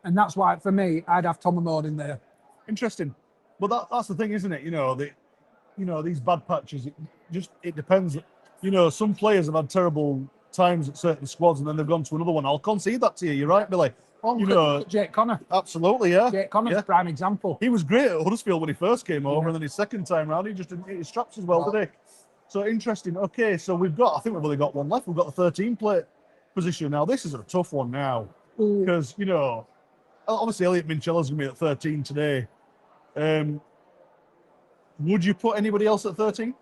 And that's why, for me, I'd have Tom Amon in there. Interesting. But that's the thing, isn't it? These bad patches, it depends. Some players have had terrible times at certain squads and then they've gone to another one. I'll concede that to you. You're right, Billy. Jake Connor. Absolutely, yeah. Jake Connor's a prime example. He was great at Huddersfield when he first came over, and then his second time round, he just didn't hit his straps as well, did he? So interesting. Okay, so I think we've only got one left. We've got the 13 plate position. Now, this is a tough one now, because, obviously Elliot Minchella's going to be at 13 today. Would you put anybody else at 13?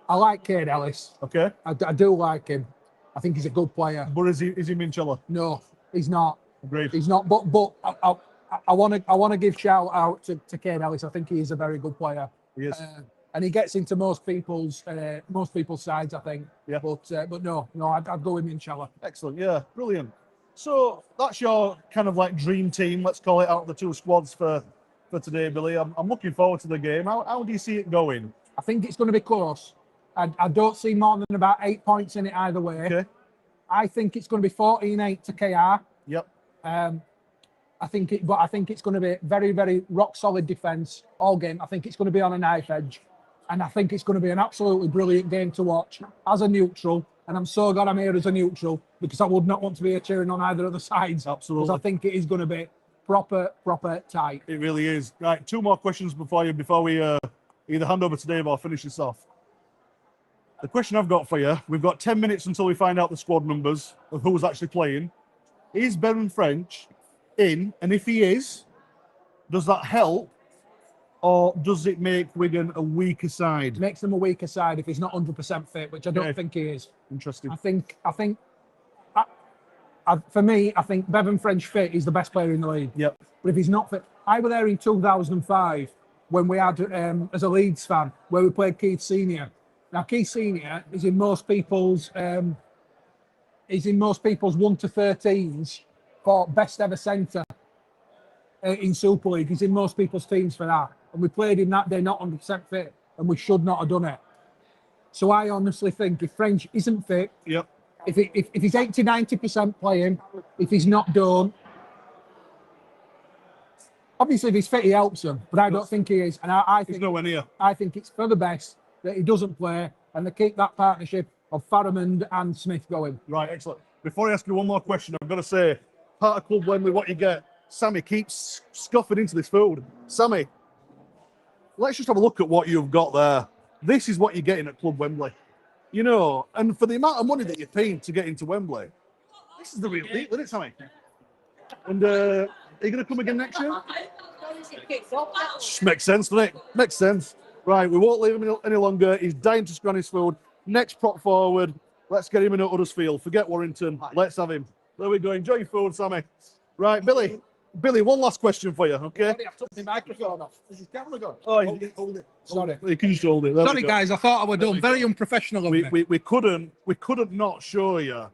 I like Cade Ellis. Okay. I do like him. I think he's a good player. But is he Minchella? No, he's not. Great. He's not. But I want to give shout out to Cade Ellis. I think he is a very good player. He is. And he gets into most people's sides, I think. Yeah. But no, I'd go with Minchella. Excellent. Yeah, brilliant. So that's your kind of like dream team, let's call it, out of the two squads for today, Billy. I'm looking forward to the game. How do you see it going? I think it's going to be close. I don't see more than about 8 points in it either way. Okay. I think it's going to be 14-8 to KR. Yep. I think it's going to be very, very rock solid defence all game. I think it's going to be on a knife edge, and I think it's going to be an absolutely brilliant game to watch as a neutral. And I'm so glad I'm here as a neutral because I would not want to be here cheering on either of the sides. Absolutely. Because I think it is going to be proper tight. It really is. Right, 2 more questions before we either hand over to Dave or finish this off. The question I've got for you, we've got 10 minutes until we find out the squad numbers of who's actually playing. Is Bevan French in? And if he is, does that help? Or does it make Wigan a weaker side? It makes them a weaker side if he's not 100% fit, which I don't think he is. Interesting. For me, I think Bevan French fit is the best player in the league. Yep. But if he's not fit, I was there in 2005 when we had, as a Leeds fan, where we played Keith Senior. Now, Keith Senior is in most people's 1 to 13s for best ever centre in Super League. He's in most people's teams for that. And we played him that day not 100% fit, and we should not have done it. So I honestly think if French isn't fit, yep. If he's 80-90% playing, if he's not done, obviously if he's fit, he helps him. But I don't think he is, and I think he's nowhere near. I think it's for the best that he doesn't play and they keep that partnership of Faramond and Smith going. Right, excellent. Before I ask you one more question, I've got to say, part of Club Wembley, what you get, Sammy keeps scuffing into this food. Sammy, let's just have a look at what you've got there. This is what you're getting at Club Wembley. You know, and for the amount of money that you're paying to get into Wembley, this is the real deal, isn't it, Sammy? And are you going to come again next year? Makes sense, doesn't it? Makes sense. Right, we won't leave him any longer. He's dying to scran his food. Next prop forward. Let's get him in at Huddersfield. Forget Warrington. Let's have him. There we go. Enjoy your food, Sammy. Right, Billy. Billy, one last question for you, okay? I've took the microphone off. Is his camera gone? Oh, Hold it. Sorry. You can just hold it. There Sorry, we go. guys. I thought I were done. Very unprofessional of me. We couldn't not show you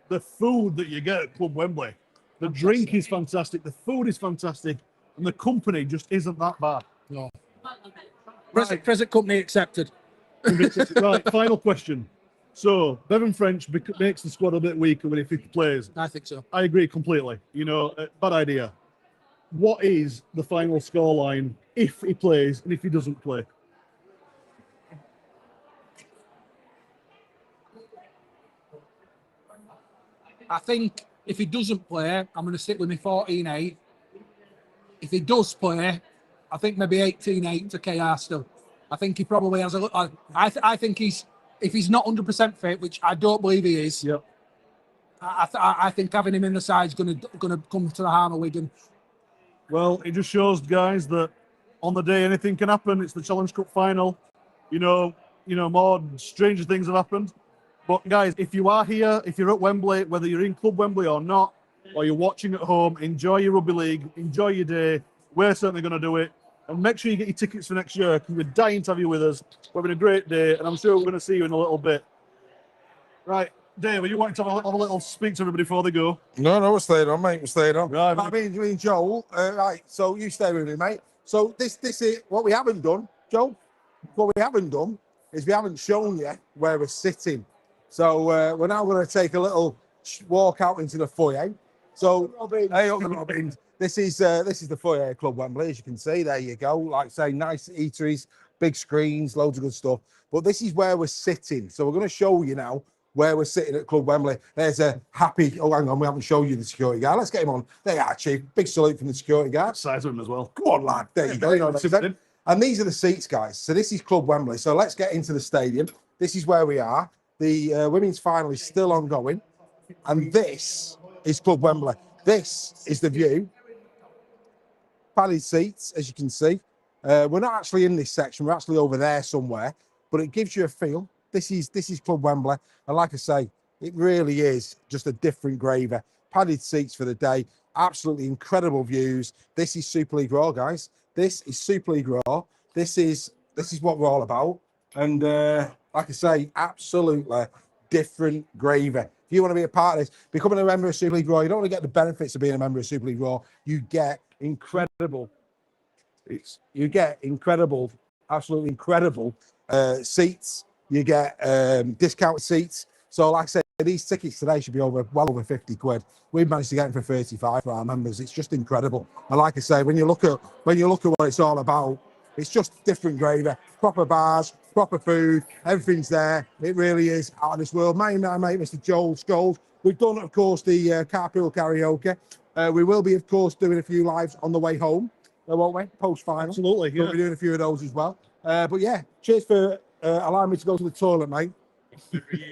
the food that you get at Club Wembley. The drink is fantastic. The food is fantastic. And the company just isn't that bad. No. Present company accepted. Right, final question. So, Bevan French makes the squad a bit weaker when he plays. I think so. I agree completely. You know, bad idea. What is the final scoreline if he plays and if he doesn't play? I think if he doesn't play, I'm going to stick with my 14-8. If he does play, I think maybe 18-8 to KR still. I think he probably has a look. I think if he's not 100% fit, which I don't believe he is. Yep. I think having him in the side is going to come to the harm of Wigan. Well, it just shows, guys, that on the day anything can happen. It's the Challenge Cup final. You know, more stranger things have happened. But guys, if you are here, if you're at Wembley, whether you're in Club Wembley or not, or you're watching at home, enjoy your rugby league, enjoy your day. We're certainly going to do it. And make sure you get your tickets for next year, because we're dying to have you with us. We're having a great day, and I'm sure we're going to see you in a little bit. Right, Dave, are you wanting to have a little speak to everybody before they go? No, we're staying on, mate. We're staying on. Right, I mean, Joel, right, so you stay with me, mate. So this is what we haven't done, Joel. What we haven't done is we haven't shown you where we're sitting. So we're now going to take a little walk out into the foyer. So, hey, Robin, this is the foyer at Club Wembley, as you can see. There you go. Like I say, nice eateries, big screens, loads of good stuff. But this is where we're sitting. So we're going to show you now where we're sitting at Club Wembley. There's a happy. Oh, hang on, we haven't shown you the security guard. Let's get him on. There you are, Chief. Big salute from the security guard. Size of him as well. Come on, lad. There you go. You know, and these are the seats, guys. So this is Club Wembley. So let's get into the stadium. This is where we are. The women's final is still ongoing. And this is Club Wembley. This is the view. Padded seats, as you can see. We're not actually in this section. We're actually over there somewhere. But it gives you a feel. This is Club Wembley. And like I say, it really is just a different gravy. Padded seats for the day. Absolutely incredible views. This is Super League Raw, guys. This is Super League Raw. This is what we're all about. And like I say, absolutely different gravy. If you want to be a part of this, becoming a member of Super League Raw, you don't want to get the benefits of being a member of Super League Raw. You get incredible. Absolutely incredible seats. You get discounted seats. So like I said, these tickets today should be well over 50 quid. We've managed to get them for 35 for our members. It's just incredible. And like I say, when you look at what it's all about, it's just different gravy, proper bars, proper food, everything's there. It really is out of this world. My mate, Mr. Joel Scholes. We've done, of course, the carpool karaoke. We will be, of course, doing a few lives on the way home, won't we? Post-final. Absolutely, yeah. We'll be doing a few of those as well. But yeah, cheers for allowing me to go to the toilet, mate.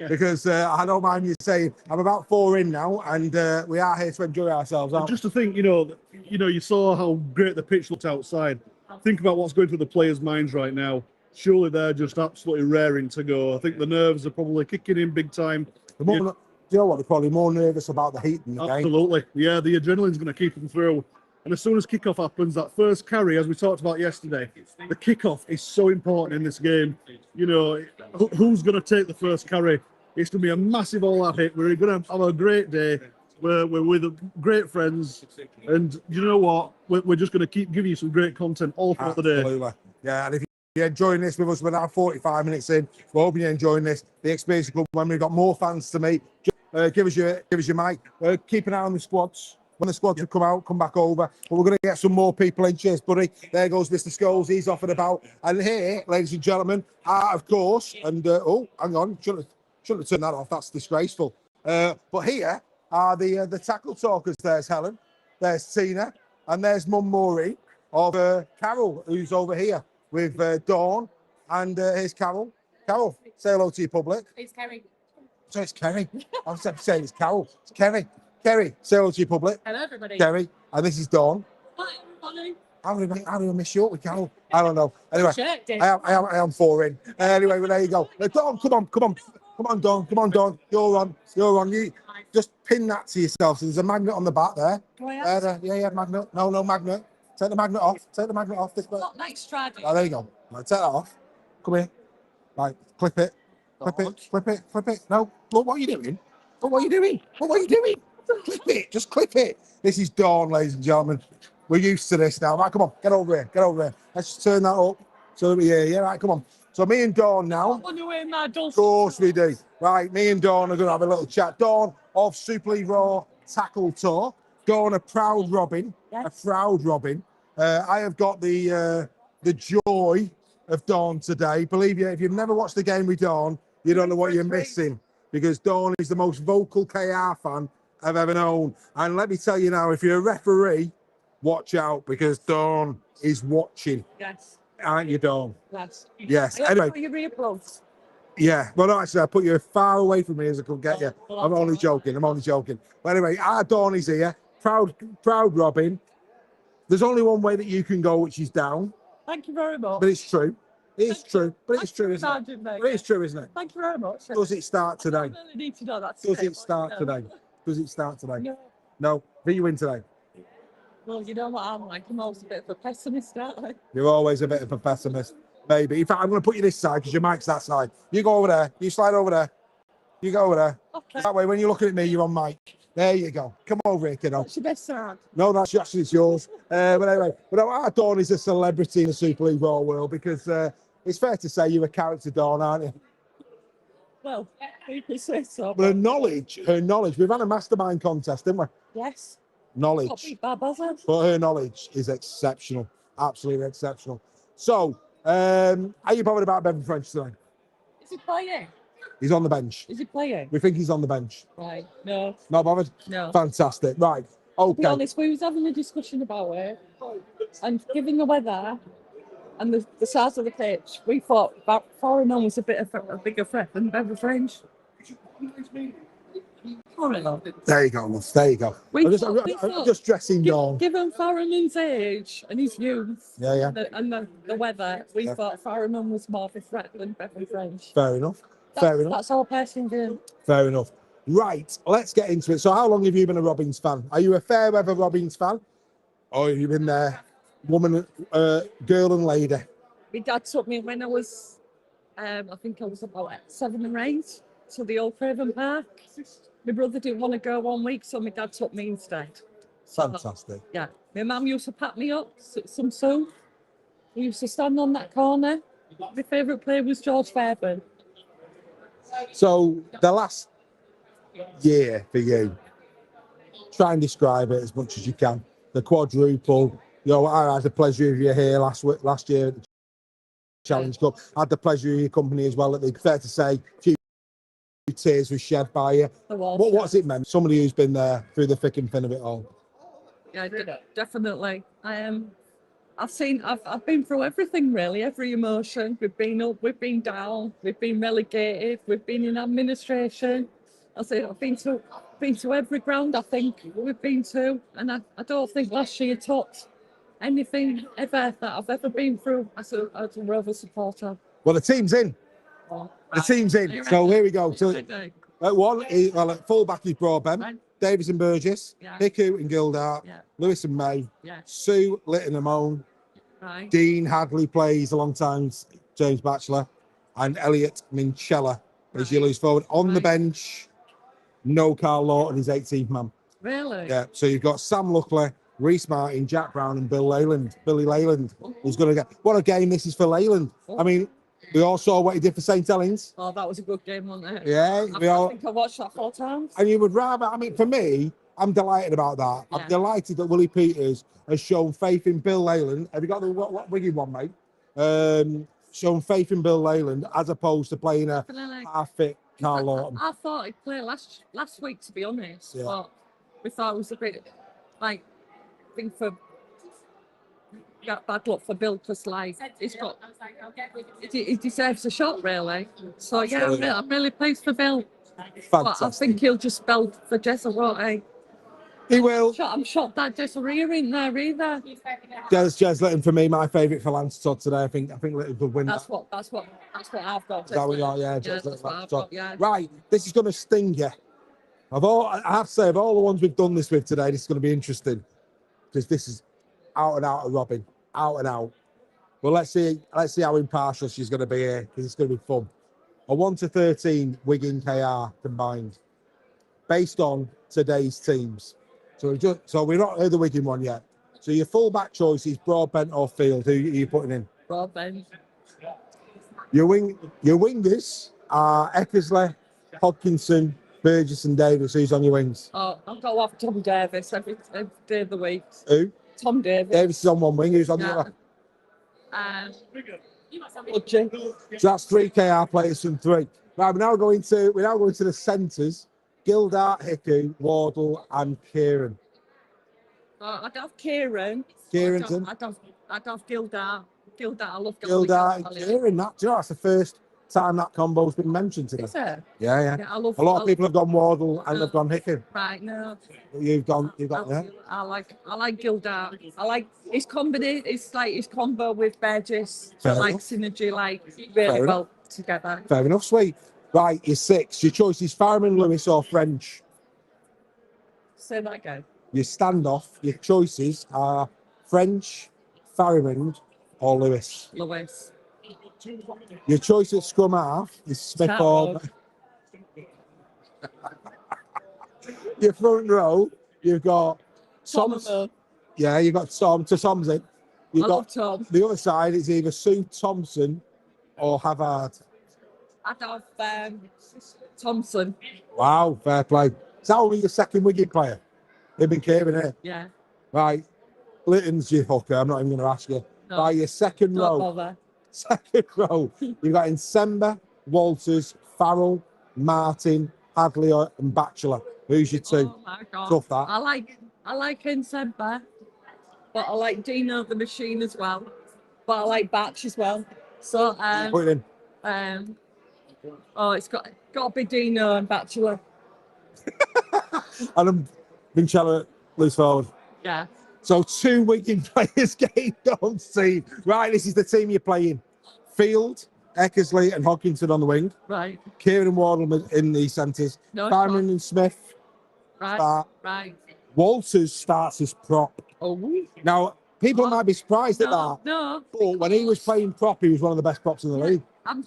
Because I don't mind you saying I'm about 4 in now, and we are here to enjoy ourselves. Just to think, you saw how great the pitch looked outside. Think about what's going through the players' minds right now. Surely they're just absolutely raring to go. I think the nerves are probably kicking in big time. Do you know what? They're probably more nervous about the heat than the game. Absolutely. Yeah, the adrenaline's going to keep them through. And as soon as kickoff happens, that first carry, as we talked about yesterday, the kickoff is so important in this game. You know, who's going to take the first carry? It's going to be a massive all-out hit. We're going to have a great day. We're with great friends. And you know what? We're just going to keep giving you some great content all throughout the day. Absolutely. Yeah, and if you're enjoying this with us, we're now 45 minutes in. We're hoping you're enjoying this. The Experience Club, when we've got more fans to meet, give us your mic. Keep an eye on the squads. When the squads have come back over. But we're going to get some more people in. Cheers, buddy. There goes Mr. Scholes. He's off and about. And here, ladies and gentlemen, of course, and hang on, Shouldn't have turned that off. That's disgraceful. But here are the tackle talkers. There's Helen, there's Tina, and there's Mum Maureen of Carol, who's over here with Dawn. And here's Carol. Carol, say hello to your public. It's Kerry. So it's Kerry. I was saying it's Carol. It's Kerry. Kerry, say hello to your public. Hello, everybody. Kerry, and this is Dawn. Hi, everybody. How do I miss you up with Carol? I don't know. Anyway, Checked it. I am 4 in. Anyway, well, there you go. Dawn, come on, Dawn. You're on. You just pin that to yourself. So there's a magnet on the back there. Do I have to? Yeah, magnet. No, magnet. Take the magnet off. This bit. Not next Friday. Oh, there you go. Right, take that off. Come here. Right, clip it. Clip it. No, look, what are you doing? Clip it. Just clip it. This is Dawn, ladies and gentlemen. We're used to this now. Right, come on, get over here. Let's just turn that up so that we hear you. Right, come on. So me and Dawn now. I wonder where my dulcet. Of course we do. Right, me and Dawn are going to have a little chat. Dawn of Super League Raw Tackle Tour. Dawn, a proud Robin. Yes. I have got the joy of Dawn today. Believe you, if you've never watched the game with Dawn, you don't know what you're missing, because Dawn is the most vocal KR fan I've ever known. And let me tell you now, if you're a referee, watch out, because Dawn is watching. Yes. Aren't you, Dawn? Yes. Yes. I Anyway, put your earplugs. yeah. Well, no, actually, I put you as far away from me as I could get you. I'm only joking. But anyway, our Dawn is here. Proud Robin. There's only one way that you can go, which is down. Thank you very much. But it's true. It's true, isn't it? Sergeant, mate. But it's true, isn't it? Thank you very much. Does it start today? I really need to know that. Does it start today? No. No. Who you win today? Well, you know what I'm like. I'm always a bit of a pessimist, aren't I? You're always a bit of a pessimist. Maybe. In fact, I'm going to put you this side because your mic's that side. You go over there. You slide over there. You go over there. Okay. That way, when you're looking at me, you're on mic. There you go. Come over here, kiddo. What's your best side? No, that's actually it's yours. But anyway, our Dawn is a celebrity in the Super League Raw world, because it's fair to say you're a character, Dawn, aren't you? Well, you can say so. But her knowledge, we've had a mastermind contest, didn't we? Yes. Knowledge. Not beat by buzzard. But her knowledge is exceptional. Absolutely exceptional. So, are you bothered about Bevan French today? Is he playing? He's on the bench. Is he playing? We think he's on the bench. Right. No. Not bothered? No. Fantastic. Right. To be Okay. honest, we was having a discussion about it, and given the weather and the size of the pitch, we thought that Foreigner was a bit of a bigger threat than Bevan French. Foreigner. There you go, love. There you go. We I'm thought- just dressing Dawn. Given Foreign's age and his youth Yeah. and the weather, we Yeah. thought Foreigner was more of a threat than Bevan French. Fair enough. That's our personal view. Fair enough. Right, let's get into it. So how long have you been a Robins fan? Are you a fair weather Robins fan? Or have you been there, woman, girl and lady? My dad took me when I was, I think I was about 7 or 8, to the old Craven Park. My brother didn't want to go 1 week, so my dad took me instead. Fantastic. Yeah. My mum used to pack me up, some soup. We used to stand on that corner. My favourite player was George Fairburn. So the last year for you, try and describe it as much as you can. The quadruple. You know, I had the pleasure of you here last year at the Challenge Cup. I had the pleasure of your company as well. Fair to say, a few tears were shed by you. What's it meant? Somebody who's been there through the thick and thin of it all. Yeah, definitely. I've been through everything really, every emotion. We've been up, we've been down, we've been relegated, we've been in administration. I've been to every ground I think we've been to, and I don't think last year topped anything ever that I've ever been through as a Rover supporter. Well, the team's in. The team's in. So here we go. So, at full-back is Broadbent, Right. Davis and Burgess, Yeah. Hiku and Gildart, Yeah. Lewis and May, Yeah, Sue, Litton and Moan, right. Dean Hadley plays alongside James Batchelor, and Elliot Minchella as your Right. loose forward. On the Right. bench, no Carl Lawton, his 18th man. Really? Yeah, so you've got Sam Luckley, Reece Martin, Jack Brown, and Billy Leyland, who's going to get. What a game this is for Leyland. I mean, we all saw what he did for St. Helens. Oh, that was a good game, wasn't it? Yeah, I think I watched that 4 times. and you would rather, I mean, for me, I'm delighted about that. Yeah. I'm delighted that Willie Peters has shown faith in Bill Leyland. Have you got the what Wiggy one, mate? Shown faith in Bill Leyland as opposed to playing a Definitely. half-fit Carl Lawton. I thought he'd play last week, to be honest. Yeah. But we thought it was a bit like thing for bad luck for Bill because like he deserves a shot really. So yeah, I'm really pleased for Bill. But I Fantastic. think he'll just spell for Jessa, won't he? He will. I'm shocked that Jessa ain't there either. Jez Litton for me, my favourite for Lance Todd today. I think Litton could win That's that. what I've got. Is that what you are? Yeah, Yeah, Jez that's Litton, what Lance I've Todd. got, yeah. Right, this is going to sting you. I have to say, of all the ones we've done this with today, this is going to be interesting because this is out and out of Robin, out and out. Well, let's see how impartial she's going to be here because it's going to be fun. A 1 to 13 Wigan KR combined, based on today's teams. So we're not heard the Wigan one yet. So your fullback choices, Broadbent or Field. Who are you putting in? Broadbent. Your wingers are Eckersley, Hodkinson, Burgess and Davis. Who's on your wings? Oh, I've got to have Tom Davis every day of the week. Who? Tom Davis. Davis is on one wing. Who's on the other? Budgie. So that's 3 KR players from 3. Right, we're now going to the centres. Gildart, Hickey, Wardle, and Kieran. I'd have Kieran. Kieranton. I'd have Gildart. I love Gildart and Kieran. That's the first time that combo's been mentioned today. Is it? Yeah. Yeah, I love. A lot of people have gone Wardle and they've gone Hickey. Right, no. You've got yeah. I like Gildart. I like his combination. It's like his combo with Burgess. Fair like enough. synergy, like really Fair well together. Fair enough, sweet. Right, your 6. Your choice is Fireman, Lewis, or French. Say that again. Your standoff, your choices are French, Fireman, or Lewis. Lewis. Your choice at scrum half is Smith or. Your front row, you've got Tom. Yeah, you've got Tom. Tom's in. You've got Tom. The other side is either Sue Thompson or Havard. I'd have Thompson. Wow, fair play. Is that only your second Wigan player? They've been caring here. Yeah. Right. Litton's your hooker. I'm not even going to ask you. No. Right, your second Don't row. bother. Second row. You've got Insemba, Walters, Farrell, Martin, Hadley, and Batchelor. Who's your 2? Oh my God. Tough that. I like Insemba, but I like Dino the Machine as well. But I like Batch as well. So Put it in. it's got to be Dino and Batchelor. And Vincenzo loose forward. Yeah. So 2 Wigan players gained on scene. Right, this is the team you're playing. Field, Eckersley and Hodkinson on the wing. Right. Kieran and Wardle in the centres. No, Fireman and Smith Right. start. Right. Walters starts as prop. Oh. Now, people might be surprised at that. No. But when he was playing prop, he was one of the best props in the league. I'm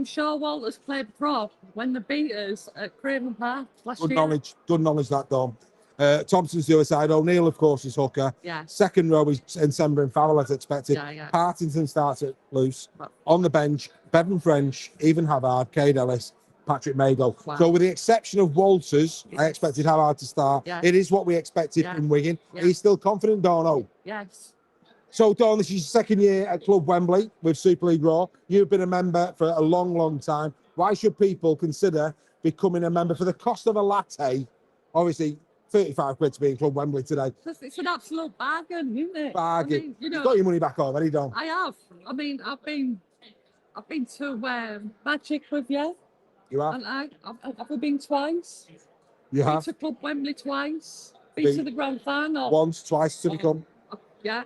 sure Walters played prop when the beat us at Craven Park last Good year. knowledge that, Dom. Thompson's the other side. O'Neill, of course, is hooker. Yeah. Second row is Ensemble and Farrell, as expected. Yeah. Partington starts at loose. Wow. On the bench, Bevan French, even Havard, Cade Ellis, Patrick Mago. Wow. So with the exception of Walters, I expected Havard to start. Yeah. It is what we expected Yeah. from Wigan. Yeah. He's still confident, Dono. Yes. So, Dawn, this is your second year at Club Wembley with Super League Raw. You've been a member for a long, long time. Why should people consider becoming a member for the cost of a latte? Obviously, 35 quid to be in Club Wembley today. It's an absolute bargain, isn't it? Bargain. I mean, You've got your money back already, Dawn. I have. I mean, I've been to Magic with you, You have? and I've been twice. You Been have? to Club Wembley twice. Been Been- to the grand final. Once, twice to become. Yeah.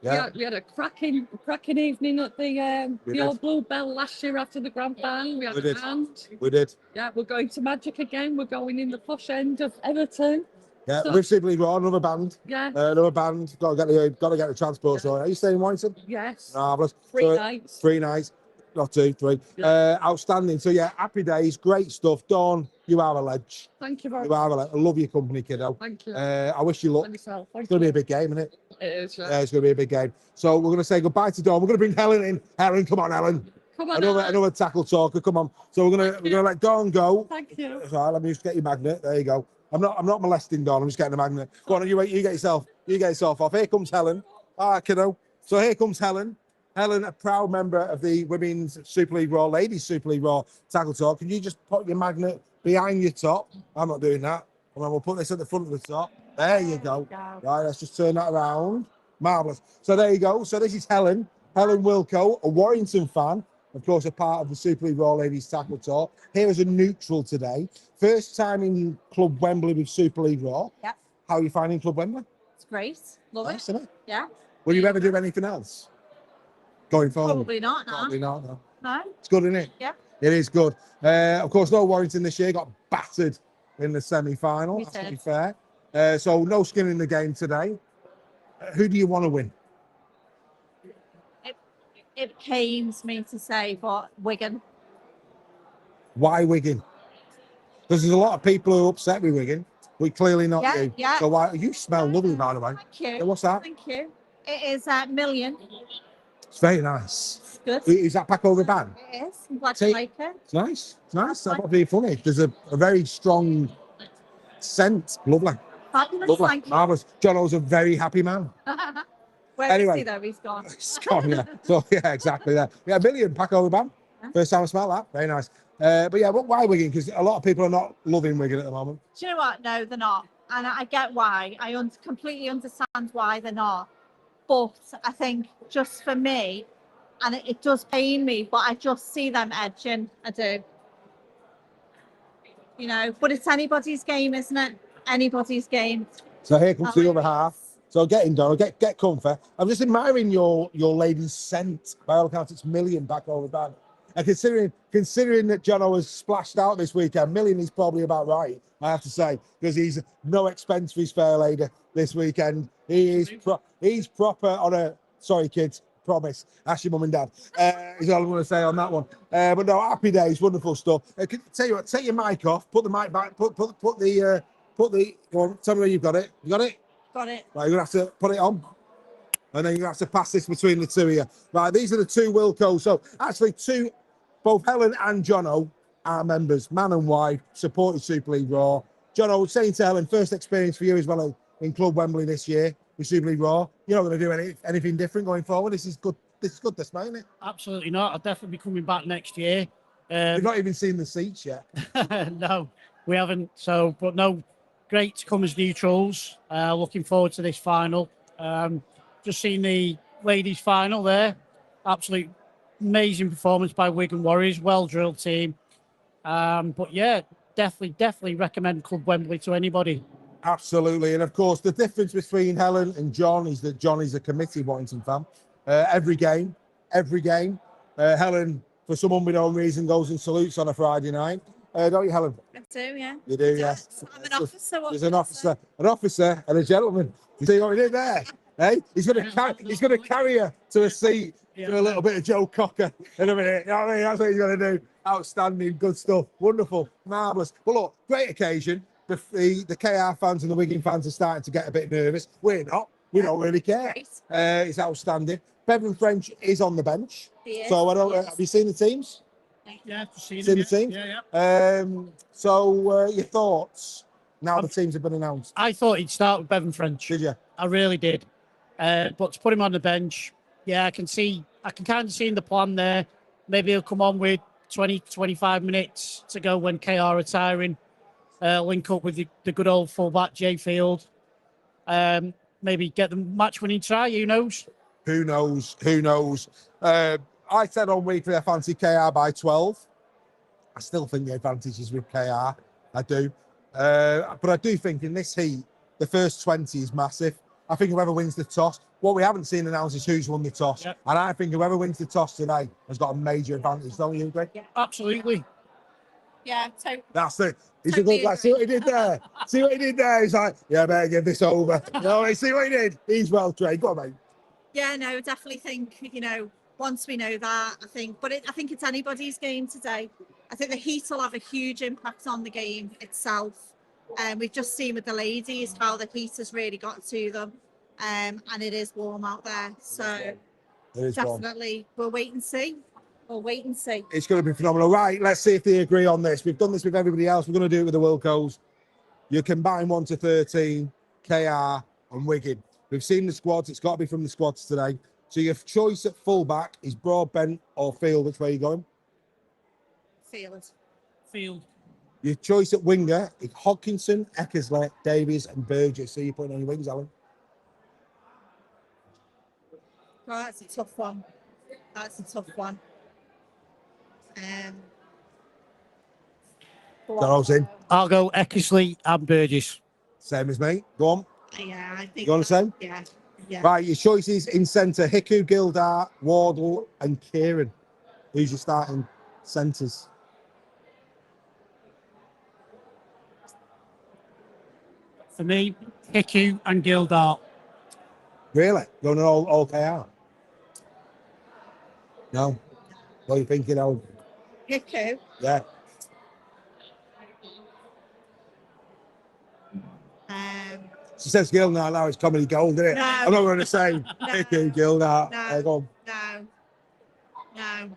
Yeah. We had a cracking evening at the We old did. Blue Bell last year after the grand final. We had We a did. band. We did. Yeah, we're going to Magic again. We're going in the posh end of Everton. Yeah, So- with Super League Raw, another band. Yeah. Another band. Got to get the transport. So, are you staying in Warrington? Yes. Marvellous. 3 So, nights. 3 nights. Not 2, 3. Outstanding. So, yeah, happy days. Great stuff. Dawn, you are a ledge. Thank you very You much. are a ledge. I love your company, kiddo. Thank you. I wish you luck. And yourself. Thank It's going to be you. a big game, isn't it? It is, yeah. Yeah, it's going to be a big game. So, we're going to say goodbye to Dawn. We're going to bring Helen in. Helen, come on, Helen. Come on, Alan. Another tackle talker. Come on. So, we're going to let Dawn go. Thank you. Right, let me just get your magnet. There you go. I'm not molesting Dawn. I'm just getting a magnet. Go on, you get yourself off. Here comes Helen. All right, kiddo. So here comes Helen. Helen, a proud member of the Women's Super League Raw, Ladies Super League Raw Tackle Talk. Can you just put your magnet behind your top? I'm not doing that. And then we'll put this at the front of the top. There you go. Right, let's just turn that around. Marvellous. So there you go. So this is Helen Wilco, a Warrington fan, of course, a part of the Super League Raw Ladies Tackle Talk. Here as a neutral today. First time in Club Wembley with Super League Raw. Yep. How are you finding Club Wembley? It's great. Love Nice, it. isn't it? Yeah. Will you ever do anything else going forward? Probably not, no. Probably not, no. No. It's good, isn't it? Yeah. It is good. Of course, no Warrington this year. Got battered in the semi-final. We That's to be did. fair. So no skin in the game today. Who do you want to win? It pains me to say, but Wigan. Why Wigan? Because there's a lot of people who are upset with Wigan. We clearly not Yeah, you. yeah. So why? You smell lovely, by the way. Thank you. Yeah, what's that? Thank you. It is a million. It's very nice. It's good. Is that pack over ban? It is. I'm glad Take- you like it. It's nice. It's nice. That's not being funny. There's a very strong scent. Lovely. Fabulous. Lovely. Thank you. Marvellous. Jono's a very happy man. Where Anyway. is he though? He's gone. It's gone, yeah. So yeah, exactly that. Yeah, a million pack over ban. Yeah. First time I smell that. Very nice. But yeah, but why Wigan? Because a lot of people are not loving Wigan at the moment. Do you know what? No, they're not. And I get why. I completely understand why they're not. But I think just for me, and it does pain me, but I just see them edging. I do. You know, but it's anybody's game, isn't it? Anybody's game. So here comes the other Always. half. So get in, Donna. Get comfy. I'm just admiring your lady's scent. By all accounts, it's million back over ban. And considering that Jono has splashed out this weekend, million is probably about right, I have to say, because he's no expense for his fair lady this weekend. He's proper on a sorry kids, promise. Ask your mum and dad. Is all I'm going to say on that one. But no, happy days, wonderful stuff. Tell you what, take your mic off, put the mic back, put the go on, tell me where you've got it. You got it? Got it. Right, you're gonna have to put it on. And then you're gonna have to pass this between the two of you. Right, these are the two Wilcos. So actually both Helen and Jono are members, man and wife, supported Super League Raw. Jono, saying to Helen, first experience for you as well in Club Wembley this year with Super League Raw. You're not going to do anything different going forward. This is good. This is good, isn't it? Absolutely not. I'll definitely be coming back next year. You've not even seen the seats yet. No, we haven't. So, but no, great to come as neutrals. Looking forward to this final. Just seen the ladies' final there. Absolute amazing performance by Wigan Warriors. Well drilled team. But yeah, definitely recommend Club Wembley to anybody. Absolutely. And of course, the difference between Helen and John is that John is a committee Warrington fan. Every game. Helen, for some unbeknown reason, goes and salutes on a Friday night. Don't you, Helen? I do, yeah. You do, yes. I'm an officer. What There's can an I officer and a gentleman. You see what he did there? Hey, he's going to carry her to a seat. Do a little bit of Joe Cocker in a minute. You know what I mean? That's what he's going to do. Outstanding, good stuff. Wonderful, marvellous. Well, look, great occasion. The KR fans and the Wigan fans are starting to get a bit nervous. We're not. We don't really care. It's outstanding. Bevan French is on the bench. He So I don't. is. Have you seen the teams? Yeah, I've seen Seen the it. teams? Yeah. So your thoughts now the teams have been announced? I thought he'd start with Bevan French. Did you? I really did. But to put him on the bench, yeah, I can kind of see in the plan there. Maybe he'll come on with 20, 25 minutes to go when KR are tiring. Link up with the good old fullback, Jay Field. Maybe get the match-winning try, who knows? Who knows? I said on weekly I fancy KR by 12. I still think the advantage is with KR. I do. But I do think in this heat, the first 20 is massive. I think whoever wins the toss, what we haven't seen announced is who's won the toss. Yep. And I think whoever wins the toss today has got a major advantage. Don't you agree? Absolutely. Yeah, so That's it. He's a Totally good lad. See what he did there? See what he did there? He's like, yeah, I better give this over. No, see what he did? He's well trained. Go on, mate. yeah, no, definitely think, once we know that, I think it's anybody's game today. I think the heat will have a huge impact on the game itself. We've just seen with the ladies how the heat has really got to them. And it is warm out there. So It is warm. definitely we'll wait and see. It's going to be phenomenal. Right, let's see if they agree on this. We've done this with everybody else. We're going to do it with the Wilcos. You combine 1 to 13, KR and Wigan. We've seen the squads. It's got to be from the squads today. So your choice at fullback is Broadbent or Field. Which way are you going? Field. Field. Your choice at winger is Hodkinson, Eckersley, Davies, and Burgess. So you're putting on your wings, Alan. Oh, that's a tough one. That's a tough one. So I was in. I'll go Eckersley and Burgess. Same as me. Go on. Yeah, I think. You want the same? Yeah. Yeah. Right, your choices in centre: Hiku, Gildart, Wardle, and Kieran. Who's your starting centres? For me, Hiku and Gildart. Really? Going all KR? No. What are you thinking of? Hiku. Yeah. She says Gildart now. It's comedy gold, isn't it? No. I'm not going to say Hiku, Gildart. No. Go on. No.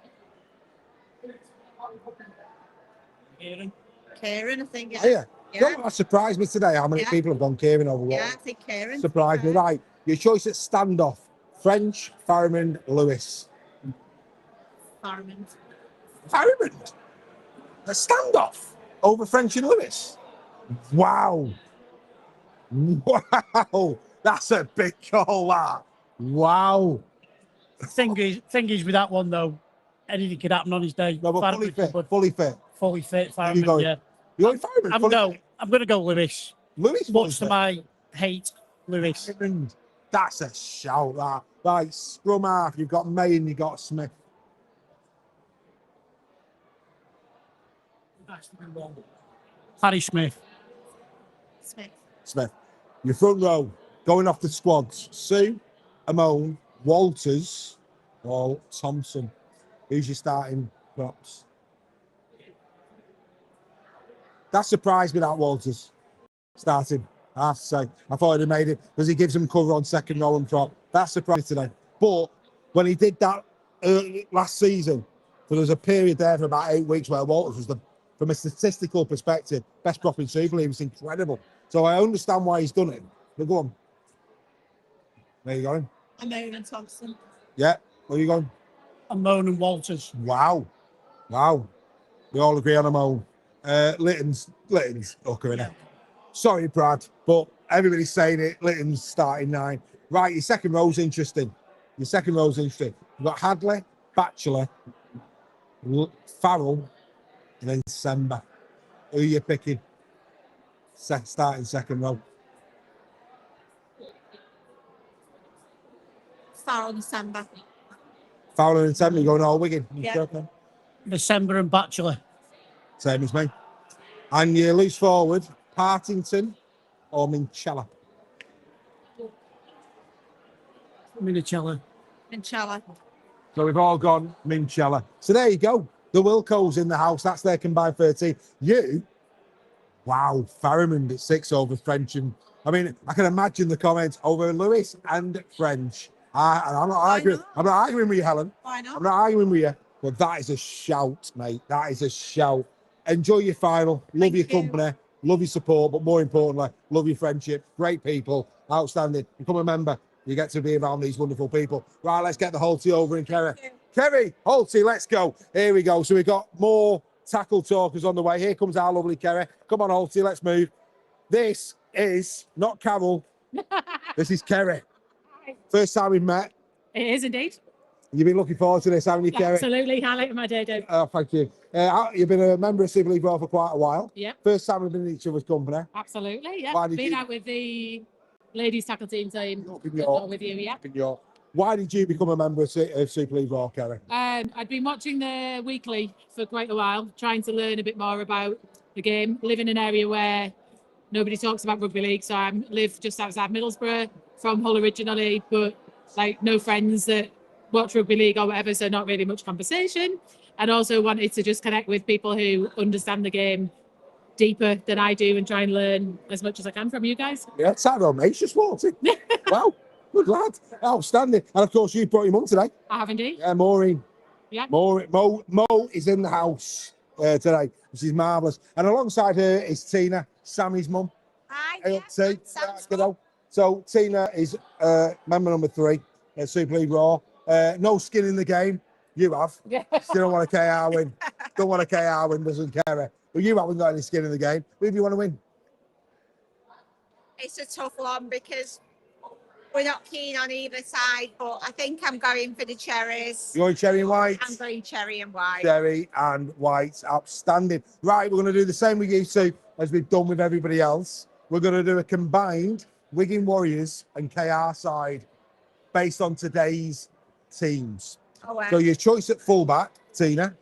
Kieran. Kieran, I think. Oh, yeah. Yeah. No, that surprised me today how many Yeah. people have gone Kieran over what? Yeah, I think Kieran. Surprised me. Right. Your choice at standoff: French, Farrimond, Lewis. Farmand. Farrimond? A standoff over French and Lewis? Wow. Wow. That's a big call, that. Wow. Thing is with that one though, anything could happen on his day. No, but fully fit. Fully fit. Fully fit. Where you going? Yeah. You're going Farrimond? I'm going to go Lewis. Lewis? Much to my hate, Lewis. Farrimond. That's a shout, that. Right, scrum half. You've got May and you've got Smith. Harry Smith. Smith. Your front row, going off the squads: Sue, Amon, Walters, or Thompson. Who's your starting props? That surprised me, that Walters starting. I have to say, I thought he'd have made it because he gives him cover on second row and prop. That surprised me today. But when he did that last season, there was a period there for about 8 weeks where Walters was from a statistical perspective, best prop in Super League. It was incredible. So I understand why he's done it. But go on. Where are you going? Amon and Thompson. Yeah. Where are you going? Amon and Walters. Wow. We all agree on Amon. Litton's hooker, innit? Sorry, Brad, but everybody's saying it. Litton's starting 9. Right, your second row's interesting. You've got Hadley, Batchelor, Farrell, and then Semba. Who are you picking? Starting second row. Farrell and Semba. Fowler and Semba, going all Wigan. Yeah. December and Batchelor. Same as me. And your loose forward, Partington or Minchella? Minichella. Minchella. So we've all gone Minchella. So there you go. The Wilcos in the house. That's their combined 13. Wow, Farrimond at 6 over French. And I mean, I can imagine the comments over Lewis and French. I'm not arguing with you, Helen. Why not? I'm not arguing with you. But that is a shout, mate. That is a shout. Enjoy your final. Love your company. Love your support. But more importantly, love your friendship. Great people. Outstanding. Become a member. You get to be around these wonderful people. Right, let's get the Holty over in Kerry. Kerry, Holty, let's go. Here we go. So we've got more tackle talkers on the way. Here comes our lovely Kerry. Come on, Holty, let's move. This is not Carol. This is Kerry. First time we've met. It is indeed. You've been looking forward to this, haven't you, Kerry? Absolutely. Highlight of my day, Dave. Oh, thank you. You've been a member of Super League Raw for quite a while. Yep. First time we've been in each other's company. Absolutely. Yeah. Why did Been you- out with the ladies tackle team Up in York. with you, yeah. Up in York. Why did you become a member of Super League Raw, Kerry? I'd been watching the weekly for quite a while, trying to learn a bit more about the game. Live in an area where nobody talks about rugby league, so I live just outside Middlesbrough, from Hull originally, but like no friends that watch rugby league or whatever, so not really much conversation. And also wanted to just connect with people who understand the game deeper than I do and try and learn as much as I can from you guys. Yeah, Tyrone mate's just walked in. Wow, good lad. Outstanding. And of course, you brought your mum today. I have indeed. Yeah, Maureen. Yeah. Mo is in the house today, which is marvellous. And alongside her is Tina, Sammy's mum. Hi. Hey, Yeah, up, T. Sam's Good old. So Tina is member number 3. at Super League Raw. No skin in the game. You have. Yeah. Still don't want a KR win. Don't want a KR win, doesn't care. But you haven't got any skin in the game. Who do you want to win? It's a tough one because we're not keen on either side, but I think I'm going for the cherries. You're going cherry and white? I'm going cherry and white. Cherry and white. Outstanding. Right, we're going to do the same with you two as we've done with everybody else. We're going to do a combined Wigan Warriors and KR side based on today's teams. Oh, wow. So your choice at fullback, Tina,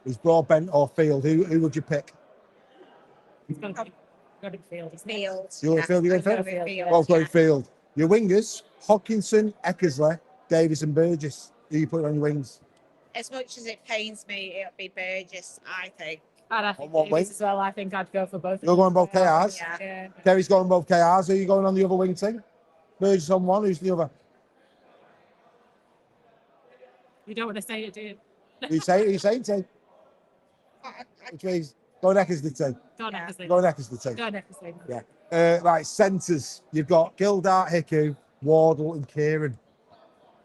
is Broadbent or Field. Who would you pick? It's got to be Field. Field. You want Field? You going I'm Field? Field. Both going Field. Your wingers, Hodkinson, Eckersley, Davis and Burgess. Who you putting on your wings? As much as it pains me, it'll be Burgess, I think. And I think what wing? Davies as well. I think I'd go for both. You're going both KRs? Yeah. Kerry's going both KRs. Who are you going on the other wing team? Burgess on one. Who's the other? You don't want to say it, do you? You say team? Which means go Eckersley team. Go Eckersley. Go Eckersley team. Go Eckersley. Yeah. Right, centres. You've got Gildart, Hiku, Wardle, and Kieran.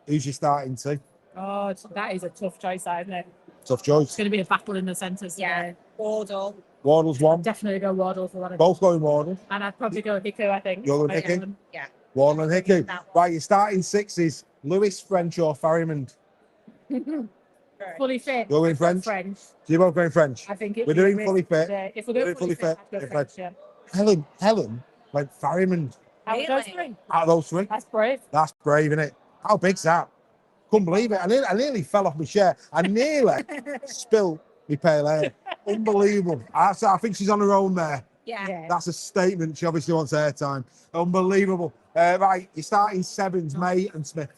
Who's your starting two? Oh, that is a tough choice, isn't it? Tough It's choice. going to be a battle in the centres. Yeah. Wardle. Wardle's one. Definitely go Wardle for one of them. Both going Wardle. And I'd probably go Hiku, I think. You're going Right, Hiku? Yeah. Wardle and Hiku. Right, your starting sixes. Lewis, French, or Farrimond. Fully fit. You're going I'd go French? So you're both going French. I think We're doing fully fit. If we're going fully fit, I'd go French, yeah. Helen went Farrimond. Out of those three. Out of those three. That's brave. That's brave, isn't it? How big's that? Couldn't believe it. I nearly fell off my chair. I nearly spilled my pale ale. Unbelievable. I think she's on her own there. Yeah. That's a statement. She obviously wants airtime. Unbelievable. Right, you're starting sevens, May and Smith.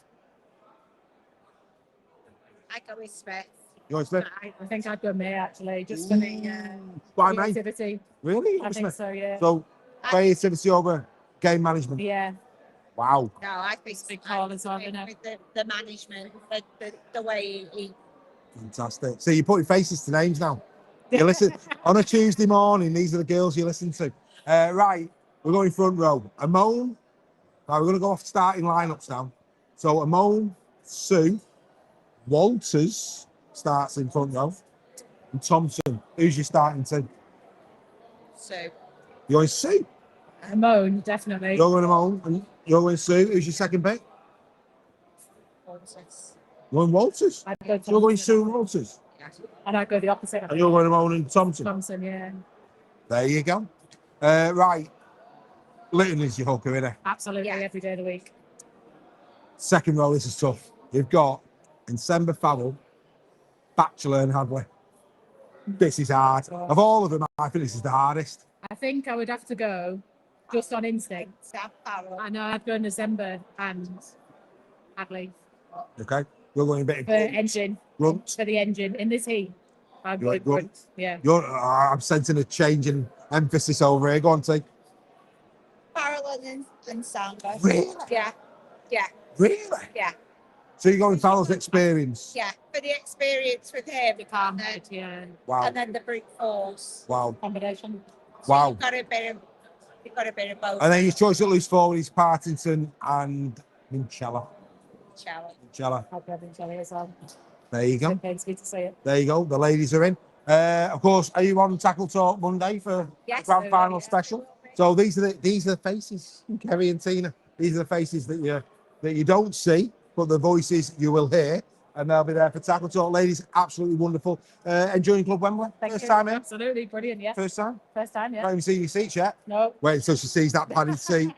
I go with Smith. You want Smith? I think I'd go May, actually, just for the Why May? creativity. Really? I think so, yeah. So, creativity over game management. Yeah. Wow. No, I think Big call as well, with isn't it? the management, the way he Fantastic. So you're putting faces to names now. You listen on a Tuesday morning. These are the girls you listen to. Right, we're going front row. Amon. Right, we're going to go off starting lineups now. So Amon, Sue, Walters starts in front row, and Thompson. Who's your starting team? So You're going Sue. Amon, definitely. You're going Amon, and you're going Sue. Who's your second pick? You're going Walters. I'd go So you're going Thompson. Sue and Walters. And I'd go the opposite. And you're going Amon and Thompson. Thompson, yeah. There you go. Right. Lytton is your hooker, innit? Absolutely, every day of the week. Second row, this is tough. You've got Nsemba Farrell, Batchelor and Hadley. This is hard. Of all of them, I think this is the hardest. I think I would have to go just on instinct. Sam Farrell. I know I'd go December and Hadley Okay? You're going a bit for engine, grunt. for the engine in this heat. I'm You're going grunt. Yeah. I'm sensing a change in emphasis over here. Go on, take. Farrell and Samba. Really? Yeah. Yeah. Really? Yeah. So you're going Farrell's experience? Yeah. For the experience with him. Calm And then, head, yeah. Wow. and then the brute force. Wow. Combination. Wow. You've got a bit of both. And then your choice at loose forward is Partington and Minchella. Challenge. Minchella. I'd go Vincelli as well. There you go. It pains me to say it. There you go. The ladies are in. Of course, are you on Tackle Talk Monday for Yes. grand final special? So these are the faces, Kerry and Tina. These are the faces that you don't see, but the voices you will hear, and they'll be there for Tackle Talk. Ladies, absolutely wonderful. Enjoying Club Wembley. Thank First you. time here. Absolutely brilliant, yeah. First time. First time, yeah. Not even seen your seats yet. No. Wait until she sees that padded seat.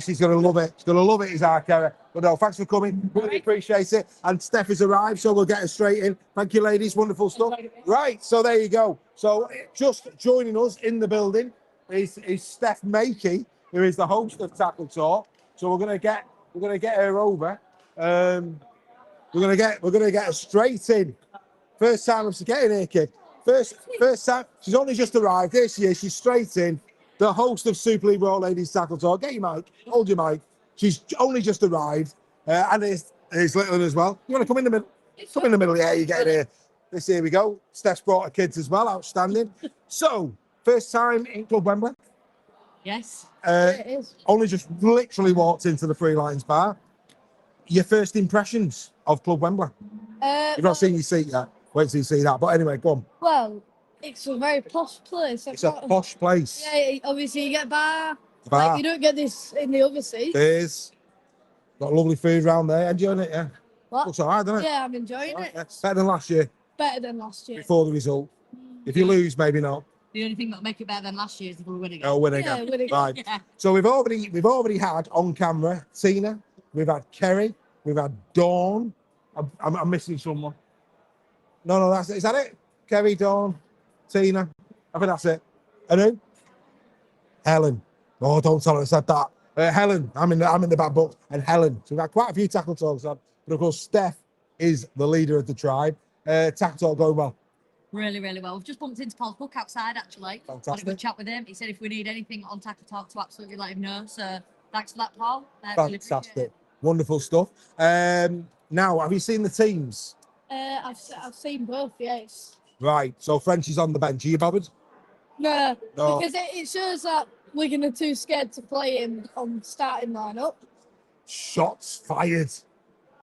She's going to love it. She's going to love it, is our Kerry. But no, thanks for coming. Really appreciate it. And Steph has arrived, so we'll get her straight in. Thank you, ladies. Wonderful stuff. Right, so there you go. So just joining us in the building is Steph Makey, who is the host of Tackle Talk. So we're gonna get her over. We're gonna get her straight in. First time I'm getting here, kid. First time. She's only just arrived. There she is. She's straight in. The host of Super League Raw Ladies Tackle Talk. Get your mic. Hold your mic. She's only just arrived. And there's Little as well. You want to come in the middle? Come in the middle. Yeah, you get here. Here we go. Steph's brought her kids as well. Outstanding. So, first time in Club Wembley. Yes. It is. Only just literally walked into the Free Lines bar. Your first impressions of Club Wembley? You've not seen your seat yet. Wait till you see that. But anyway, go on. Well, it's a very posh place. It's a posh place. Yeah, obviously you get bar. Bar. Like, you don't get this in the other seats. There's got lovely food around there. Enjoying it, yeah? What? Looks all right, doesn't it? Yeah, I'm enjoying All right, it. yeah. Better than last year, Better than last year. before the result. If you lose, maybe not. The only thing that'll make it better than last year is if we win again. Oh, win Yeah, again. win again. Right. Yeah. So we've already had on camera Tina, we've had Kerry, we've had Dawn. I'm missing someone. No, is that it? Kerry, Dawn, Tina. I think that's it. And who? Helen. Oh, don't tell her I said that. Helen, I'm in the bad book. And Helen. So we've had quite a few tackle talks on. But of course, Steph is the leader of the tribe. Tackle talk going well. Really, really well. We've just bumped into Paul's book outside, actually. Fantastic. Had a good chat with him. He said if we need anything on Tackle Talk to absolutely let him know. So thanks for that, Paul. Really appreciate Fantastic. it. Wonderful stuff. Now, have you seen the teams? I've seen both, yes. Right. So French is on the bench. Are you bothered? No, No. because it shows that Wigan are too scared to play him on starting lineup. Shots fired.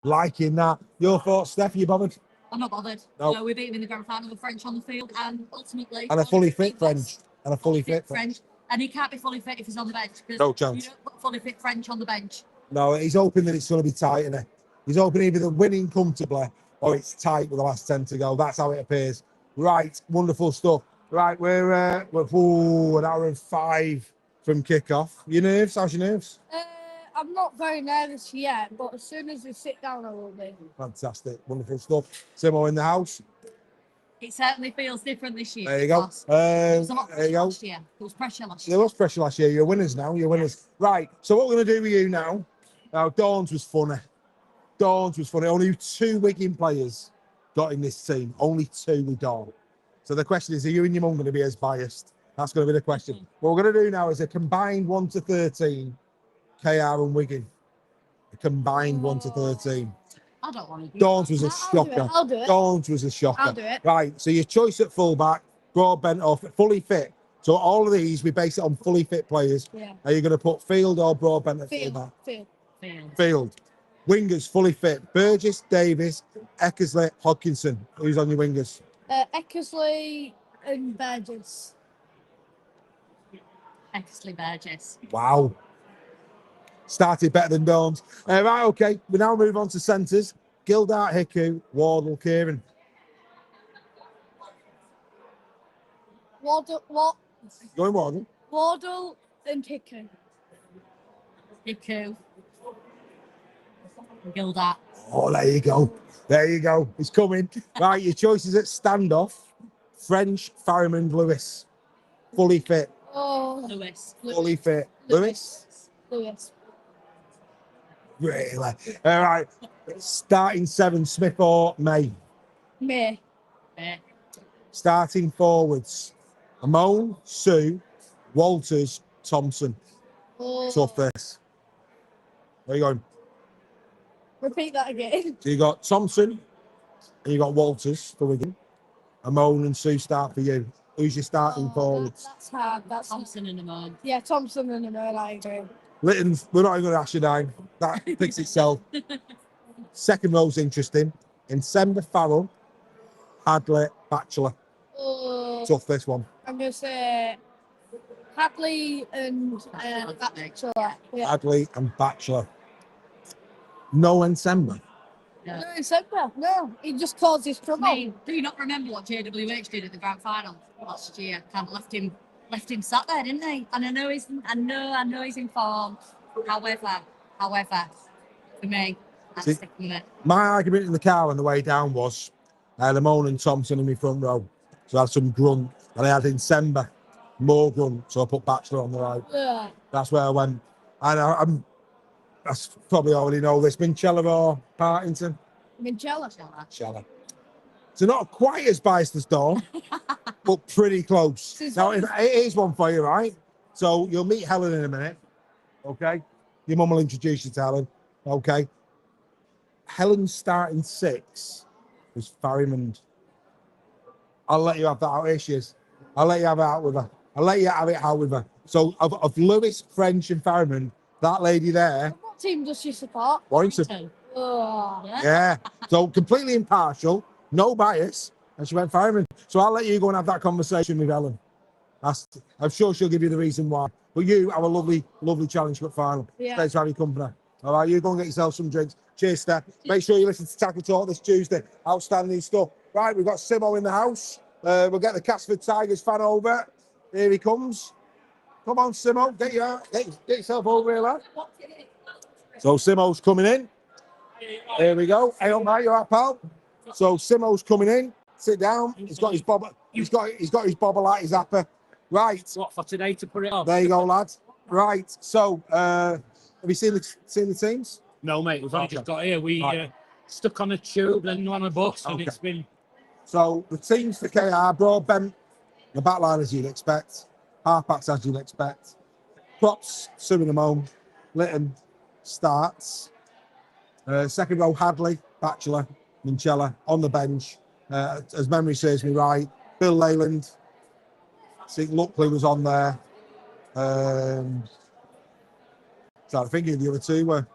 Liking that. Your thoughts, Steph? Are you bothered? I'm not bothered. No. No, we beat him in the grand final with French on the field, and ultimately. And a fully fit French. And a fully fit French. And he can't be fully fit if he's on the bench. Because No chance. You don't put fully fit French on the bench. No, he's hoping that it's going to be tight, isn't he? He's hoping either the winning comfortably or it's tight with the last 10 to go. That's how it appears. Right, wonderful stuff. Right, we're an hour and 5 from kickoff. Your nerves? How's your nerves? I'm not very nervous yet, but as soon as we sit down, I will be. Fantastic, wonderful stuff. Simo in the house. It certainly feels different this year. There you go. because There was a lot of There you pressure go. last year. There was pressure last There year. was pressure last year. You're winners now. You're winners. Right. So what we're going to do with you now. Now, Dawn's was funny. Only 2 Wigan players got in this team. Only 2 with Dawn. So the question is, are you and your mum going to be as biased? That's going to be the question. What we're going to do now is a combined 1 to 13, KR and Wigan. A combined 1 to 13. I don't want to do Dawn's was a I'll do it, shocker. I'll do it. Dawn's was a shocker. I'll do it. Right. So your choice at fullback, Broadbent off, fully fit. So all of these, we base it on fully fit players. Yeah. Are you going to put Field or Broadbent at Field, fullback? field. Field. Wingers fully fit. Burgess, Davis, Eckersley, Hodkinson. Who's on your wingers? Eckersley and Burgess. Exley Burgess. Wow. Started better than Dawn's. Right, okay. We now move on to centres. Gildart, Hiku, Wardle, Kieran. What? Going Wardle. Wardle and Hicken. Hiku. Gildat. Oh, there you go. There you go. It's coming. Right, your choices at standoff. French, Farriman, Lewis. Fully fit. Oh, Lewis. Fully fit. Lewis? Lewis. Really? All right. Starting 7, Smith or May. Me. Starting forwards. Amon, Sue, Walters, Thompson. Oh. Tough this. Where are you going? Repeat that again. So you got Thompson and you got Walters for Wigan. Amon and Sue start for you. Who's your starting forwards? That's hard. That's Thompson and Amon. Yeah, Thompson and Amon, I agree. Litton's, we're not even going to ask you nine. That picks itself. Second row's interesting. In December, Farrell, Hadley, Batchelor. Oh, Tough this one. I'm going to say Hadley and Batchelor. Yeah. Hadley and Batchelor. No Ensemble. No, December. No, he just causes trouble. I mean, do you not remember what JWH did at the grand final last year? Kind of left him sat there, didn't they? And I know he's in form. However, for me, I'm See, sticking with it. My argument in the car on the way down was Lamone and Thompson in my front row. So I had some grunt. And I had in December more grunt. So I put Batchelor on the right. Yeah. That's where I went. And I'm probably already know this. Minchella or Partington? Minchella. Minchella. So not quite as biased as Dawn, but pretty close. Now, here's one for you, right? So you'll meet Helen in a minute, okay? Your mum will introduce you to Helen, okay? Helen's starting 6 was Farrimond. I'll let you have that out. Here she is. I'll let you have it out with her. I'll let you have it out with her. So of Lewis, French and Farrimond, that lady there. What team does she support? Warrington. Oh. Yeah. So completely impartial, no bias, and she went fireman. So I'll let you go and have that conversation with Ellen. I'm sure she'll give you the reason why. But you have a lovely, lovely Challenge Cup final. Yeah. Great to have you company. All right, you go and get yourself some drinks. Cheers, Steph. Make sure you listen to Tackle Talk this Tuesday. Outstanding stuff. Right, we've got Simo in the house. We'll get the Casford Tigers fan over. Here he comes. Come on, Simo. Get yourself over here, lad. So Simo's coming in. Here we go. Hey, mate, you all right, pal? So Simo's coming in. Sit down. He's got his bobber. He's got his bobber like his apper. Right. What for today to put it on? There you go, lads. Right. So have you seen the teams? No, mate. We've only just got here. We stuck on a tube, then on a bus, and it's been. So the teams for KR: Broadbent, the back line as you'd expect, halfbacks as you'd expect, props, Suriname, Lytton starts. Second row, Hadley, Batchelor, Minchella on the bench. As memory serves me right, Bill Leyland, I think Luckley was on there. So I'm thinking the other two were.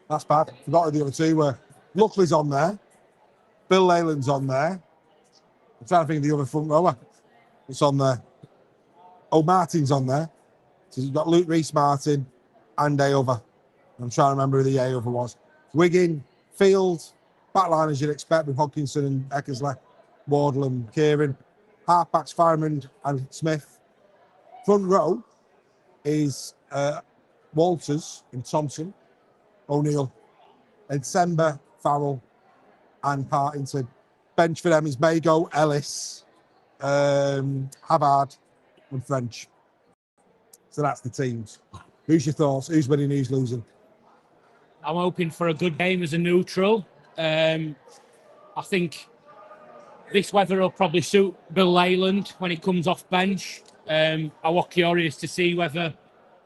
That's bad. Forgot who the other two were. Luckley's on there. Bill Leyland's on there. I'm trying to think of the other front rower. It's on there. Oh, Martin's on there. So you've got Luke Rees-Martin and Aover. I'm trying to remember who the Aover was. Wiggin, Field, backline as you'd expect with Hodkinson and Eckersley, Wardle and Kieran. Halfbacks, Fireman and Smith. Front row is Walters and Thompson, O'Neill, and Sember, Farrell, and Partington. Bench for them is Mago, Ellis, Havard, and French. So that's the teams. Who's your thoughts? Who's winning? Who's losing? I'm hoping for a good game as a neutral. I think this weather will probably suit Bill Leyland when he comes off bench. I was curious to see whether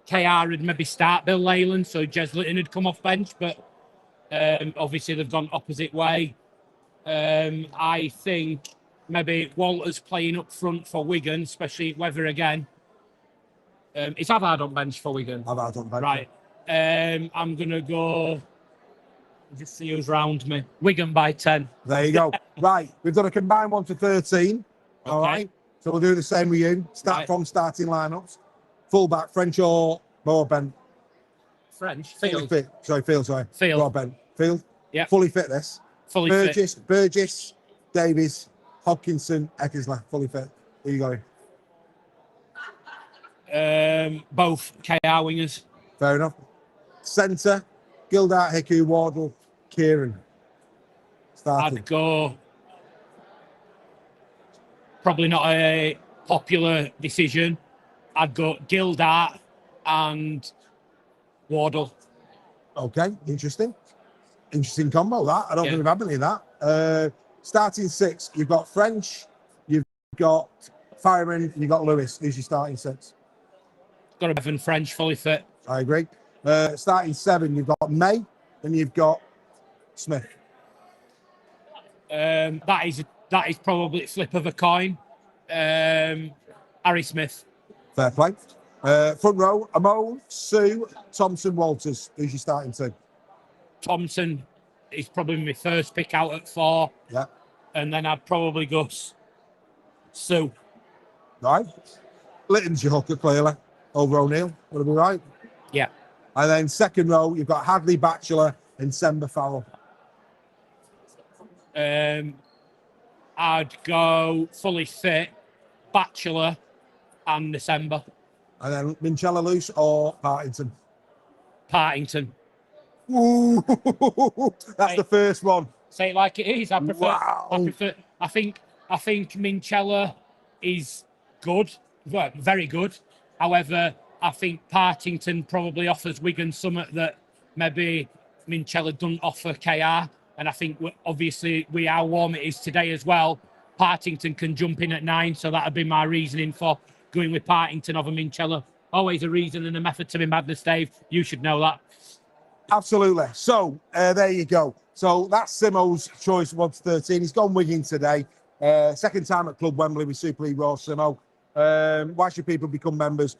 KR would maybe start Bill Leyland, so Jez Lytton had come off bench, but obviously they've gone opposite way. I think maybe Walters playing up front for Wigan, especially weather again. Is Havard on bench for Wigan? Havard on bench. Right. I'm going to go, just see who's round me. Wigan by 10. There you go. Right. We've done a combined 1 to 13. All right. So we'll do the same with you. Start from starting lineups. Fullback, French or Broadbent? French. Field. Field. Sorry. Field. Broadbent. Field. Yeah. Fully fit this. Fully Burgess, fit. Burgess, Davies, Hodkinson, Eckersley. Fully fit. Who are you going? Both KR wingers. Fair enough. Centre, Gildart, Hickey, Wardle, Kieran. Starting. I'd go, probably not a popular decision. I'd go Gildart and Wardle. Okay, interesting. Interesting combo, that. I don't think we've had any of that. Starting 6, you've got French, you've got Fireman, and you've got Lewis. Who's your starting 6? Got a Bevan French, fully fit. I agree. Starting 7, you've got May, and you've got Smith. That is probably a flip of a coin. Harry Smith. Fair play. Front row, Amon, Sue, Thompson, Walters. Who's your starting 2? Thompson is probably my first pick out at 4. Yeah. And then I'd probably go Sue. Right. Lytton's your hooker, clearly, over O'Neill. Would it be right? Yeah. And then second row, you've got Hadley, Batchelor, and Sember Farrell. I'd go fully fit, Batchelor, and December. And then Minchella loose or Partington? Partington. Ooh, that's the first one. Say it like it is. I prefer. Wow. I think Minchella is good, well, very good. However, I think Partington probably offers Wigan something that maybe Minchella doesn't offer KR. And I think obviously we how warm it is today as well. Partington can jump in at 9, so that would be my reasoning for going with Partington over Minchella. Always a reason and a method to my madness, Dave. You should know that. Absolutely. So there you go. So that's Simo's choice, 1 to 13. He's gone Wigan today. Second time at Club Wembley with Super League Raw, Simo. Why should people become members?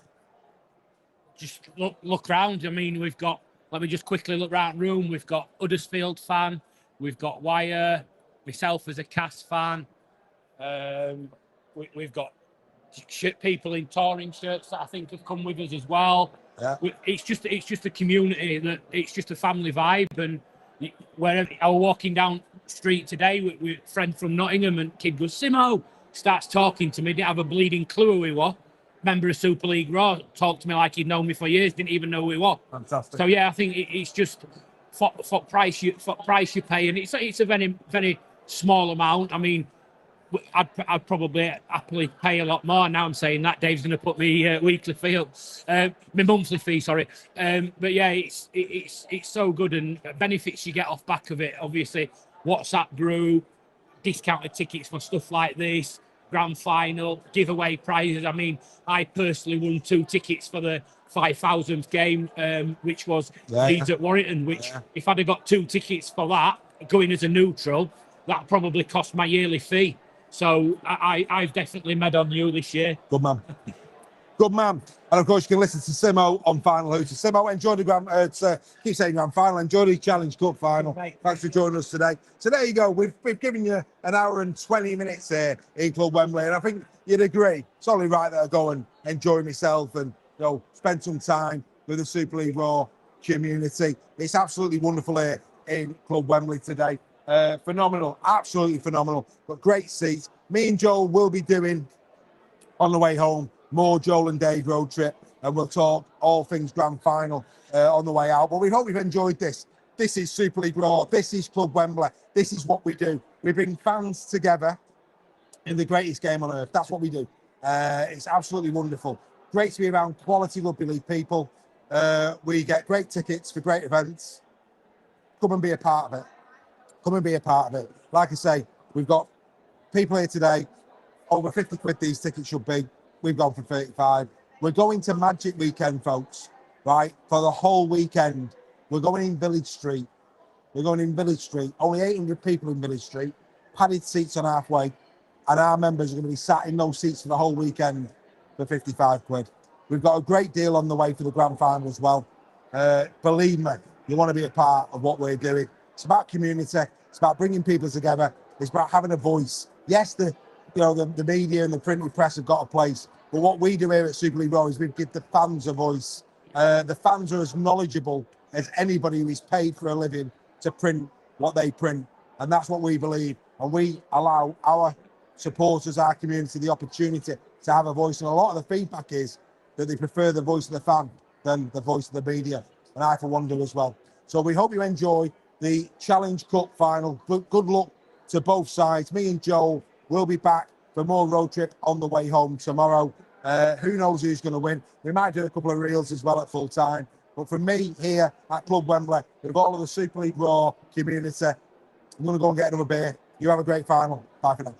Just look round. I mean, we've got let me just quickly look around the room. We've got Huddersfield fan, we've got Wire, myself as a Cass fan. We've got people in touring shirts that I think have come with us as well. Yeah. It's just a community, that it's just a family vibe. And wherever I was walking down the street today with a friend from Nottingham, and kid goes, Simo, starts talking to me, didn't have a bleeding clue who he was. Member of Super League Raw, talked to me like he'd known me for years, didn't even know who he was. Fantastic. So yeah, I think it's just for price you pay, and it's a very, very small amount. I mean, I'd probably happily pay a lot more. Now I'm saying that Dave's going to put me weekly fee, my monthly fee, sorry. But yeah, it's so good, and benefits you get off back of it. Obviously, WhatsApp group, discounted tickets for stuff like this, grand final, giveaway prizes. I mean, I personally won 2 tickets for the 5,000th game, which was Leeds at Warrington. Which, if I'd have got 2 tickets for that, going as a neutral, that probably cost my yearly fee. So I've definitely made on you this year. Good man. Good man. And of course, you can listen to Simo on Final Hooter. Simo, enjoy the keep saying grand final. Enjoy the Challenge Cup final. Thanks for joining us today. So there you go. We've given you an hour and 20 minutes here in Club Wembley, and I think you'd agree. It's only right that I go and enjoy myself and spend some time with the Super League Raw community. It's absolutely wonderful here in Club Wembley today. Phenomenal, absolutely phenomenal. Got great seats. Me and Joel will be doing on the way home more Joel and Dave road trip, and we'll talk all things grand final on the way out. But we hope you've enjoyed this. This is Super League Raw. This is Club Wembley. This is what we do. We bring fans together in the greatest game on earth. That's what we do. It's absolutely wonderful. Great to be around quality rugby league people. We get great tickets for great events. Come and be a part of it. Come and be a part of it. Like I say, we've got people here today. Over 50 quid these tickets should be. We've gone for 35. We're going to Magic Weekend, folks, right? For the whole weekend. We're going in Village Street. We're going in Village Street. Only 800 people in Village Street. Padded seats on halfway. And our members are going to be sat in those seats for the whole weekend for 55 quid. We've got a great deal on the way for the grand final as well. Believe me, you want to be a part of what we're doing. It's about community. It's about bringing people together. It's about having a voice. Yes, the media and the printed press have got a place, but what we do here at Super League Raw is we give the fans a voice. The fans are as knowledgeable as anybody who is paid for a living to print what they print, and that's what we believe. And we allow our supporters, our community, the opportunity to have a voice. And a lot of the feedback is that they prefer the voice of the fan than the voice of the media, and I for one do as well. So we hope you enjoy the Challenge Cup final. Good luck to both sides. Me and Joel will be back for more road trip on the way home tomorrow. Who knows who's going to win? We might do a couple of reels as well at full time. But for me here at Club Wembley, with all of the Super League Raw community, I'm going to go and get another beer. You have a great final. Bye for now.